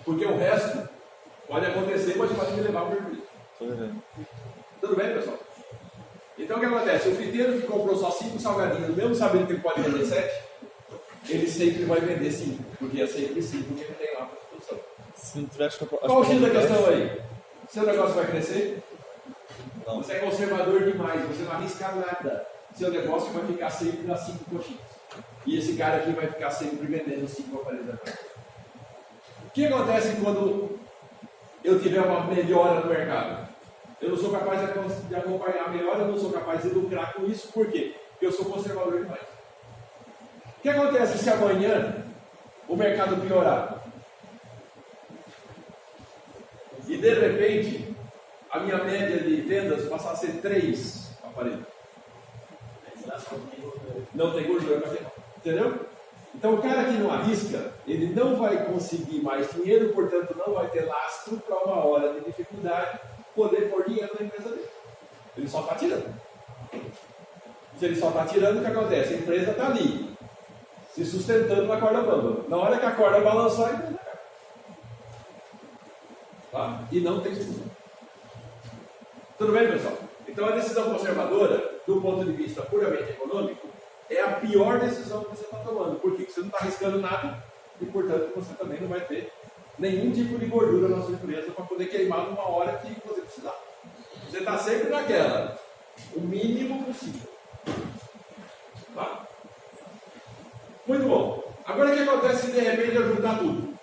Porque o resto pode acontecer, mas pode me levar ao prejuízo. Tô vendo. Tudo bem, pessoal? Então o que acontece? O fiteiro que comprou só 5 salgadinhos, mesmo sabendo que ele pode vender 7, ele sempre vai vender 5, porque é sempre 5 que ele tem lá para a produção. Se não tivesse Qual o X da questão aí? Seu negócio vai crescer? Não. Você é conservador demais, você não arrisca nada. Seu negócio vai ficar sempre nas 5 coxinhas. E esse cara aqui vai ficar sempre vendendo 5 aparelhos. O que acontece quando eu tiver uma melhora no mercado? Eu não sou capaz de acompanhar a melhora, eu não sou capaz de lucrar com isso. Por quê? Porque eu sou conservador demais. O que acontece se amanhã o mercado piorar? E de repente a minha média de vendas passar a ser 3 aparelhos. Não tem gordura para queimar. Entendeu? Então o cara que não arrisca, ele não vai conseguir mais dinheiro, portanto não vai ter lastro para uma hora de dificuldade poder pôr dinheiro na empresa dele. Ele só está tirando. Se ele só está tirando, o que acontece? A empresa está ali, se sustentando na corda bamba. Na hora que a corda balançar, a empresa cai. Tá? E não tem solução. Tudo bem, pessoal? Então a decisão conservadora, do ponto de vista puramente econômico, é a pior decisão que você está tomando. Por quê? Porque você não está arriscando nada e, portanto, você também não vai ter nenhum tipo de gordura na sua empresa para poder queimar numa hora que você precisar. Você está sempre naquela, o mínimo possível. Tá? Muito bom. Agora o que acontece se de repente eu juntar tudo?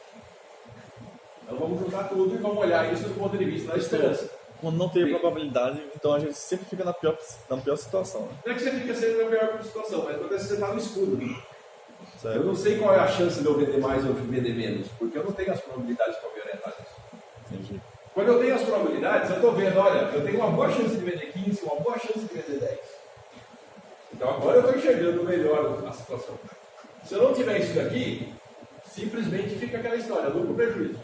Então vamos juntar tudo e vamos olhar isso do ponto de vista da esperança. Quando não tem probabilidade, então a gente sempre fica na pior situação. Né? Não é que você fica sempre na pior situação, mas acontece que você está no escuro. Certo. Eu não sei qual é a chance de eu vender mais ou de vender menos, porque eu não tenho as probabilidades para me orientar nisso. Entendi. Quando eu tenho as probabilidades, eu estou vendo, olha, eu tenho uma boa chance de vender 15, uma boa chance de vender 10. Então agora eu estou enxergando melhor a situação. Se eu não tiver isso daqui, simplesmente fica aquela história, lucro prejuízo.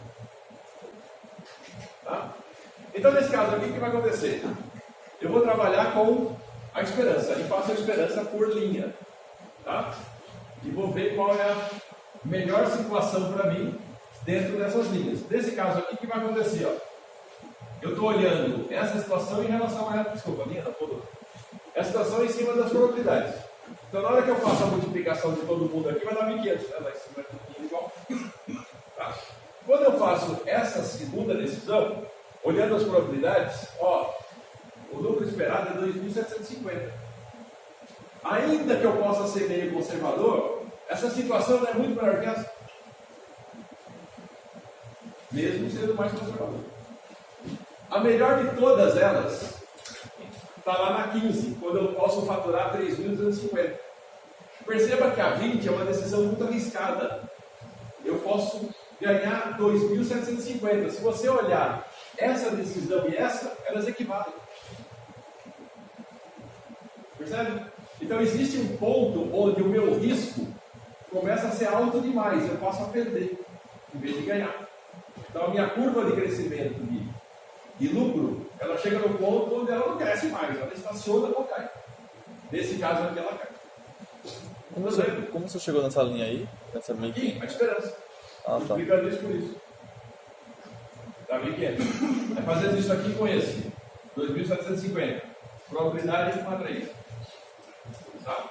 Tá? Então nesse caso aqui, o que vai acontecer? Eu vou trabalhar com a esperança, e faço a esperança por linha. Tá? E vou ver qual é a melhor situação para mim dentro dessas linhas. Nesse caso aqui, o que vai acontecer? Ó? Eu estou olhando essa situação em relação a essa, desculpa, a linha da toda. Essa situação em cima das probabilidades. Então, na hora que eu faço a multiplicação de todo mundo aqui, vai dar 1.500, né? Lá em cima é tudo igual. Tá? Quando eu faço essa segunda decisão, olhando as probabilidades, ó, o lucro esperado é 2.750. Ainda que eu possa ser meio conservador, essa situação não é muito melhor que essa. Mesmo sendo mais conservador. A melhor de todas elas está lá na 15, quando eu posso faturar 3.250. Perceba que a 20 é uma decisão muito arriscada. Eu posso ganhar 2.750. Se você olhar essa decisão e essa, elas equivalem. Percebe? Então existe um ponto onde o meu risco começa a ser alto demais, eu passo a perder, em vez de ganhar. Então a minha curva de crescimento de lucro, ela chega no ponto onde ela não cresce mais, ela estaciona ou cai. Nesse caso aqui ela cai. Como você chegou nessa linha aí? Nessa meio Aqui, a esperança. Ah, tá. Explicando isso por isso. Tá bem quieto. É fazendo isso aqui com esse. 2.750. Probabilidade 1 a 3. Tá?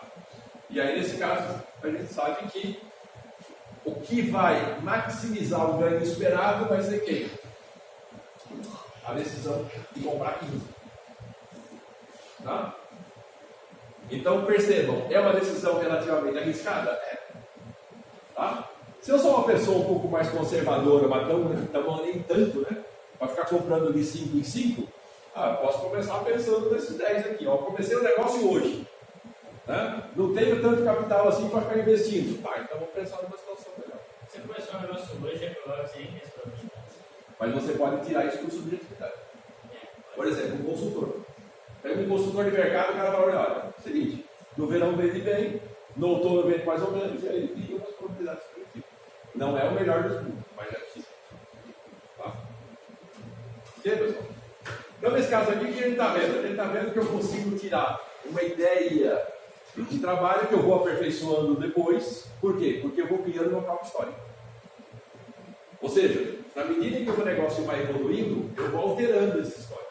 E aí, nesse caso, a gente sabe que o que vai maximizar o ganho esperado vai ser quem? A decisão de comprar 15. Tá? Então, percebam, é uma decisão relativamente arriscada? É. Tá? Se eu sou uma pessoa um pouco mais conservadora, mas nem tanto, né? para ficar comprando de 5 em 5, eu posso começar pensando nesses 10 aqui. Ó. Eu comecei o negócio hoje. Né? Não tenho tanto capital assim para ficar investindo. Tá, então vou pensar numa situação melhor. Você começou um negócio hoje, é provável que você nem tenha probabilidade. Mas você pode tirar isso por subjetividade. Por exemplo, um consultor. Pega um consultor de mercado, o cara fala, olha, seguinte, no verão vende bem, no outono vende mais ou menos, e aí ele tem umas probabilidades positivas. Não é o melhor dos mundos, mas é possível. Tá? Ok, pessoal? Então, nesse caso aqui, o que a gente está vendo? A gente está vendo que eu consigo tirar uma ideia de trabalho que eu vou aperfeiçoando depois. Por quê? Porque eu vou criando uma própria história. Ou seja, na medida que o negócio vai evoluindo, eu vou alterando essa história.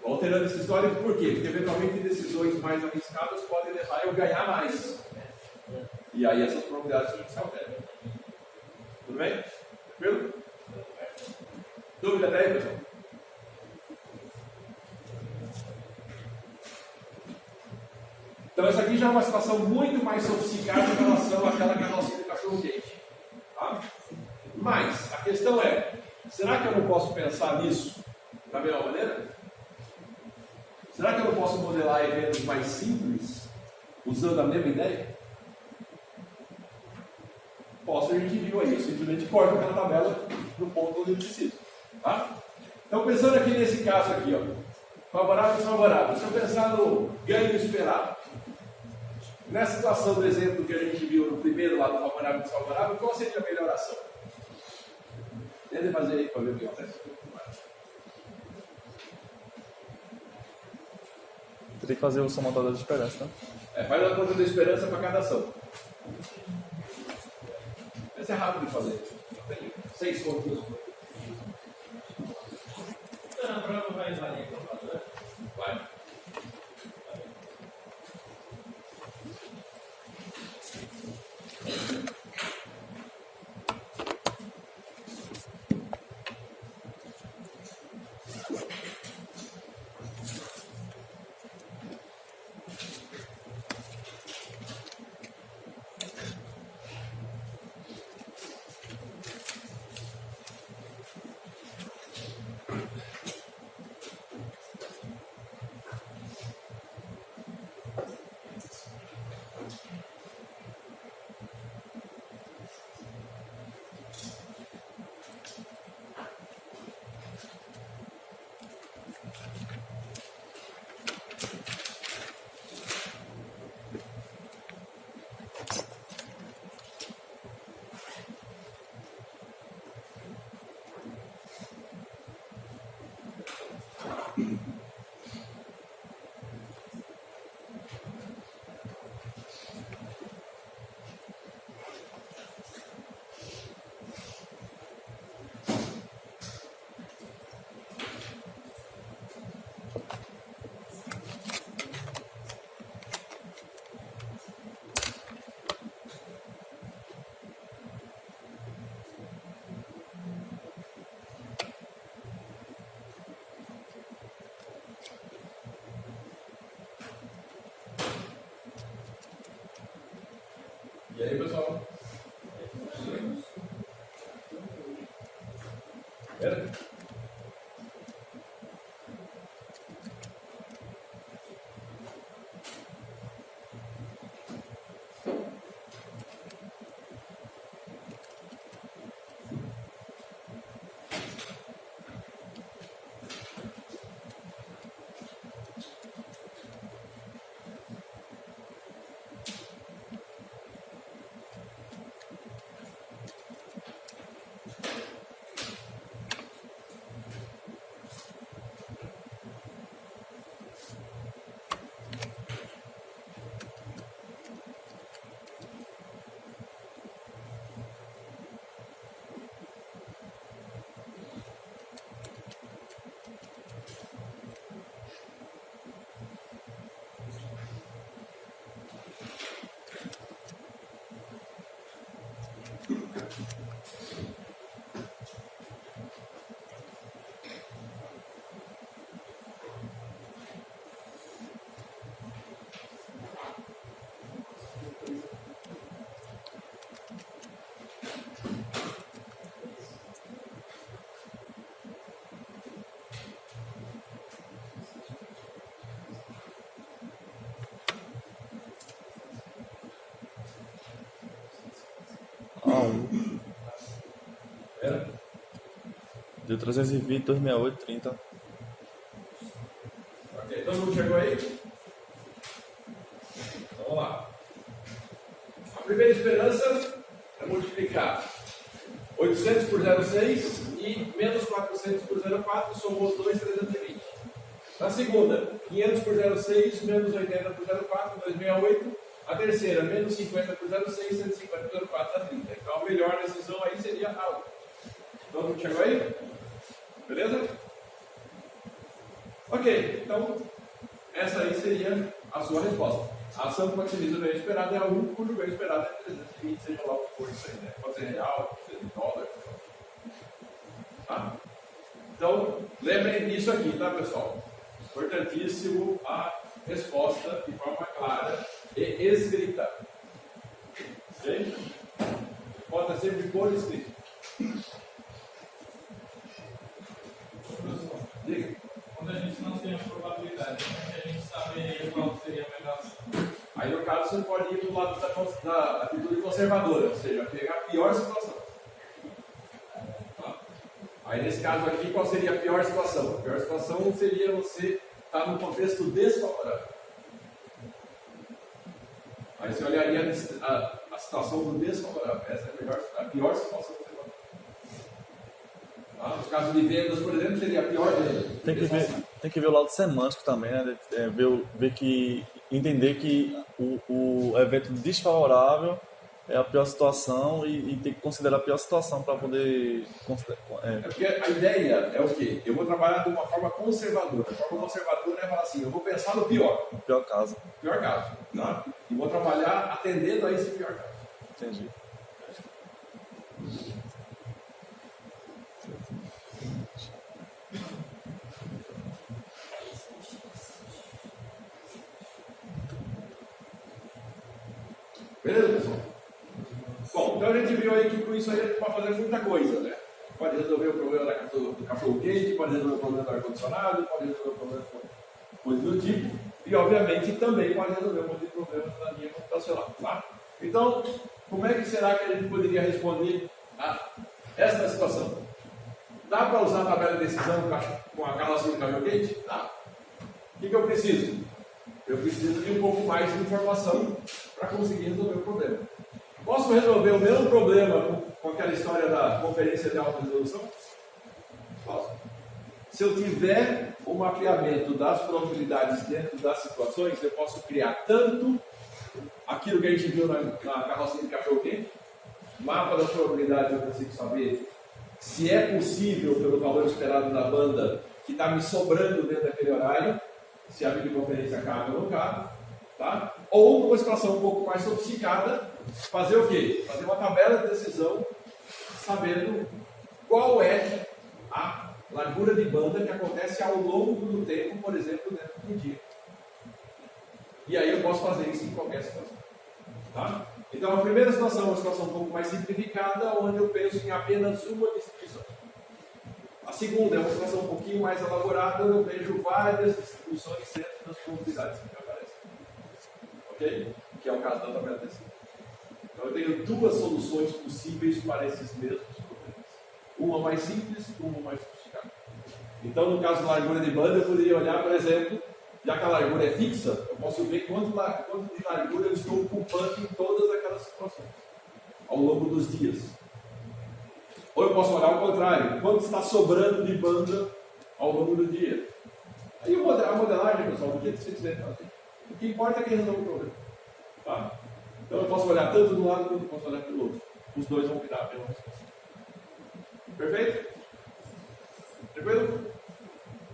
Vou alterando essa história por quê? Porque eventualmente decisões mais arriscadas podem levar eu ganhar mais. E aí essas probabilidades se alteram. Tudo bem? Tranquilo? Dúvida até aí, pessoal? Então essa aqui já é uma situação muito mais sofisticada em relação àquela carrocinha de cachorro-quente. Tá? Mas a questão é, será que eu não posso pensar nisso da mesma maneira? Será que eu não posso modelar eventos mais simples usando a mesma ideia? Posso, a gente viu aí, eu simplesmente corto aquela tabela no ponto onde eu preciso. Tá? Então pensando aqui nesse caso aqui, ó, favorável e desfavorável, se eu pensar no ganho esperado, nessa situação do exemplo que a gente viu no primeiro lado, favorável e desfavorável, qual seria a melhor ação? Tenta fazer aí para ver o que acontece. Teria que fazer o somatório da esperança, né? Faz a conta da esperança para cada ação. Esse é rápido de fazer. Tem 6 contas. Então, a prova vai valer calculadora? Vai. E aí, pessoal? Era? A1. Era? Deu 320, 268, 30. Ok, todo mundo chegou aí? Então, vamos lá. A primeira esperança é multiplicar 800 por 0,6 e menos 400 por 0,4 somou 2,320. Na segunda, 500 por 0,6 menos 80 por 0,4, 268. A terceira, menos 50 por 0,6, 150 por 0,4 dá 30. Então a melhor decisão aí seria a 1. Todo mundo chegou aí? Beleza? Ok, então essa aí seria a sua resposta. A ação que maximiza o ganho esperado é a 1, cujo ganho esperado é 320, seja lá o que for isso aí, né? Pode ser real, pode ser dólar. Tá? Então, lembrem disso aqui, tá, pessoal? Importantíssimo a resposta de forma clara e escrita. Ok? Pode sempre por escrito. Diga. Quando a gente não tem a probabilidade, como é que a gente sabe qual seria a melhor ação? Aí, no caso, você pode ir do lado da atitude conservadora, ou seja, pegar a pior situação. Tá? Aí, nesse caso aqui, qual seria a pior situação? A pior situação seria você estar num contexto desfavorável. Aí você olharia a situação do desfavorável. Essa é a pior situação que você pode ter. Tá? No caso de vendas, por exemplo, seria a pior venda. Tem que ver o lado semântico também, né? Entender que o evento desfavorável é a pior situação e tem que considerar a pior situação para poder É porque a ideia é o quê? Eu vou trabalhar de uma forma conservadora. A forma conservadora é falar assim, eu vou pensar no pior. o pior caso. Pior caso. Tá? E vou trabalhar atendendo a esse pior caso. Entendi. Beleza, pessoal? Bom, então a gente viu aí que com isso aí a gente pode fazer muita coisa, né? Pode resolver o problema do cachorro quente, pode resolver o problema do ar-condicionado, pode resolver o problema de coisas do tipo, e obviamente também pode resolver um monte de problemas na linha computacional, tá? Então, como é que será que a gente poderia responder a essa situação? Dá para usar a tabela de decisão com a carrocinha do cachorro quente? Dá. O que eu preciso? Eu preciso de um pouco mais de informação para conseguir resolver o problema. Posso resolver o mesmo problema com aquela história da conferência de alta resolução? Posso. Se eu tiver um mapeamento das probabilidades dentro das situações, eu posso criar tanto aquilo que a gente viu na carrocinha de cachorro-quente, mapa das probabilidades, eu consigo saber se é possível, pelo valor esperado da banda, que está me sobrando dentro daquele horário, se a videoconferência cabe ou não cabe, tá? Ou, numa situação um pouco mais sofisticada, fazer o quê? Fazer uma tabela de decisão, sabendo qual é a largura de banda que acontece ao longo do tempo, por exemplo, dentro do dia. E aí eu posso fazer isso em qualquer situação. Tá? Então, a primeira situação é uma situação um pouco mais simplificada, onde eu penso em apenas uma distribuição. A segunda é uma situação um pouquinho mais elaborada, onde eu vejo várias distribuições dentro das probabilidades que aparecem. Ok? Que é o caso da tabela de decisão. Então, eu tenho duas soluções possíveis para esses mesmos problemas. Uma mais simples e uma mais sofisticada. Então, no caso da largura de banda, eu poderia olhar, por exemplo, já que a largura é fixa, eu posso ver quanto de largura eu estou ocupando em todas aquelas situações, ao longo dos dias. Ou eu posso olhar ao contrário, quanto está sobrando de banda ao longo do dia. Aí a modelagem, pessoal, do jeito que você quiser fazer. O que importa é quem resolve o problema. Tá? Então eu posso olhar tanto do lado quanto posso olhar pelo outro. Os dois vão me dar a mesma resposta. Perfeito? Tranquilo?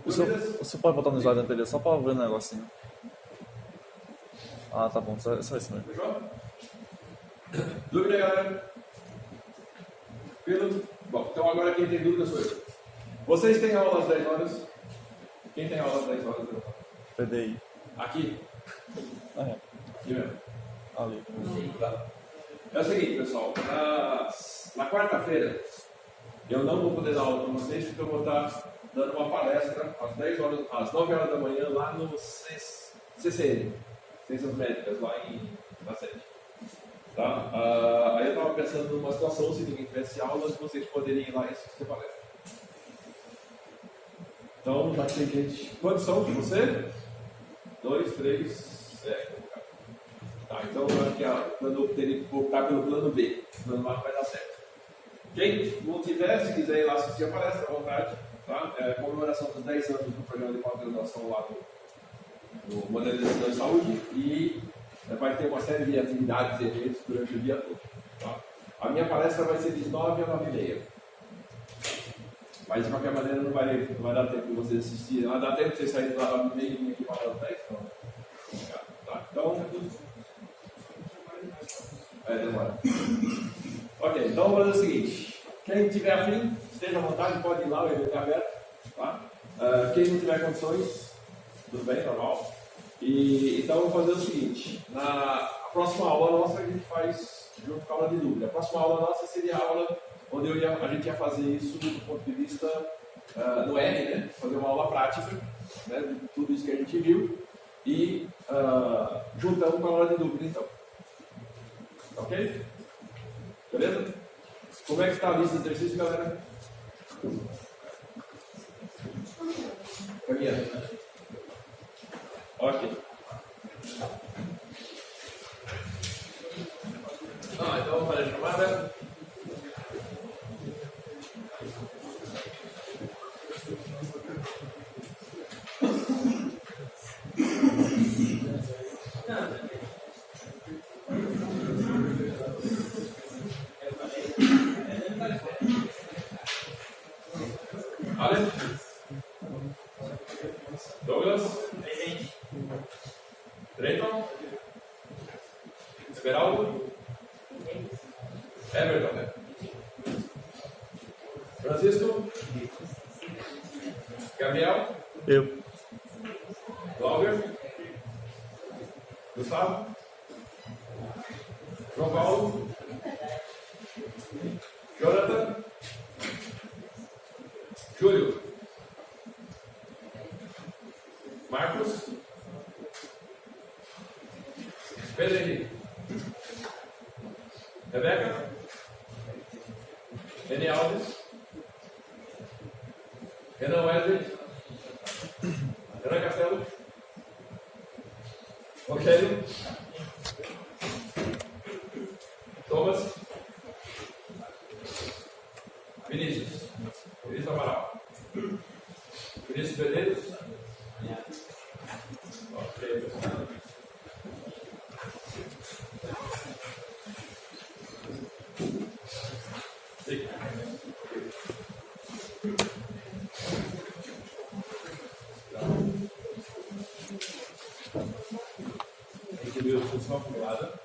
Você pode botar no slide anterior só para ver o negocinho. Ah, tá bom, só isso mesmo. Fechou? Dúvida, galera? Tranquilo? Bom, então agora quem tem dúvida sou eu. Vocês têm aula às 10 horas? Quem tem aula às 10 horas? PDI. Aqui? É, Aqui mesmo. ali. É o seguinte, pessoal. Na quarta-feira, eu não vou poder dar aula para vocês, porque eu vou estar dando uma palestra às 9 horas da manhã lá no CCN, Ciências Médicas, lá na sede. Tá? Aí eu estava pensando numa situação, se ninguém tivesse aulas, vocês poderiam ir lá e assistir a palestra. Então, já tem gente. Quantos são de você? 2, 3, Tá, então aqui quando eu teria que optar pelo plano B, o plano A vai dar certo. Quem não tiver, se quiser ir lá assistir a palestra, à vontade. Tá? Comemoração dos 10 anos do programa de pós-graduação lá do Modernização da Saúde e vai ter uma série de atividades e eventos durante o dia todo. Tá? A minha palestra vai ser de 9 a 9h30. Mas de qualquer maneira não vai dar tempo de vocês assistirem. Não dá tempo de vocês saírem lá 9h30 e vir aqui para as 10. Tá? Então. Demora. Ok, então vamos fazer o seguinte. Quem tiver afim, esteja à vontade, pode ir lá, o evento é aberto. Tá? Quem não tiver condições, tudo bem, normal. Então vamos fazer o seguinte. Na próxima aula nossa a gente faz junto com a aula de dúvida. A próxima aula nossa seria a aula onde a gente ia fazer isso do ponto de vista no R, né? Fazer uma aula prática, né? De tudo isso que a gente viu e juntando com a aula de dúvida então. Ok? Beleza? Como é que está a lista de exercícios, galera? Caminhando. Ok. Então vamos fazer a chamada. Alex? Douglas? Presente. Drayton? Esperaldo? Everton, né? Francisco? Gabriel? Eu. Glauber? Gustavo? João Paulo? Jonathan? Júlio? Marcos? Pedro Henrique? Rebeca? René Alves? Renan Wesley? Renan Castelo? Rogério? Thomas? Vinícius? Vinícius Amaral? Vinícius Medeiros? Ok, pessoal. Sim. Tem que ver o função acumulada.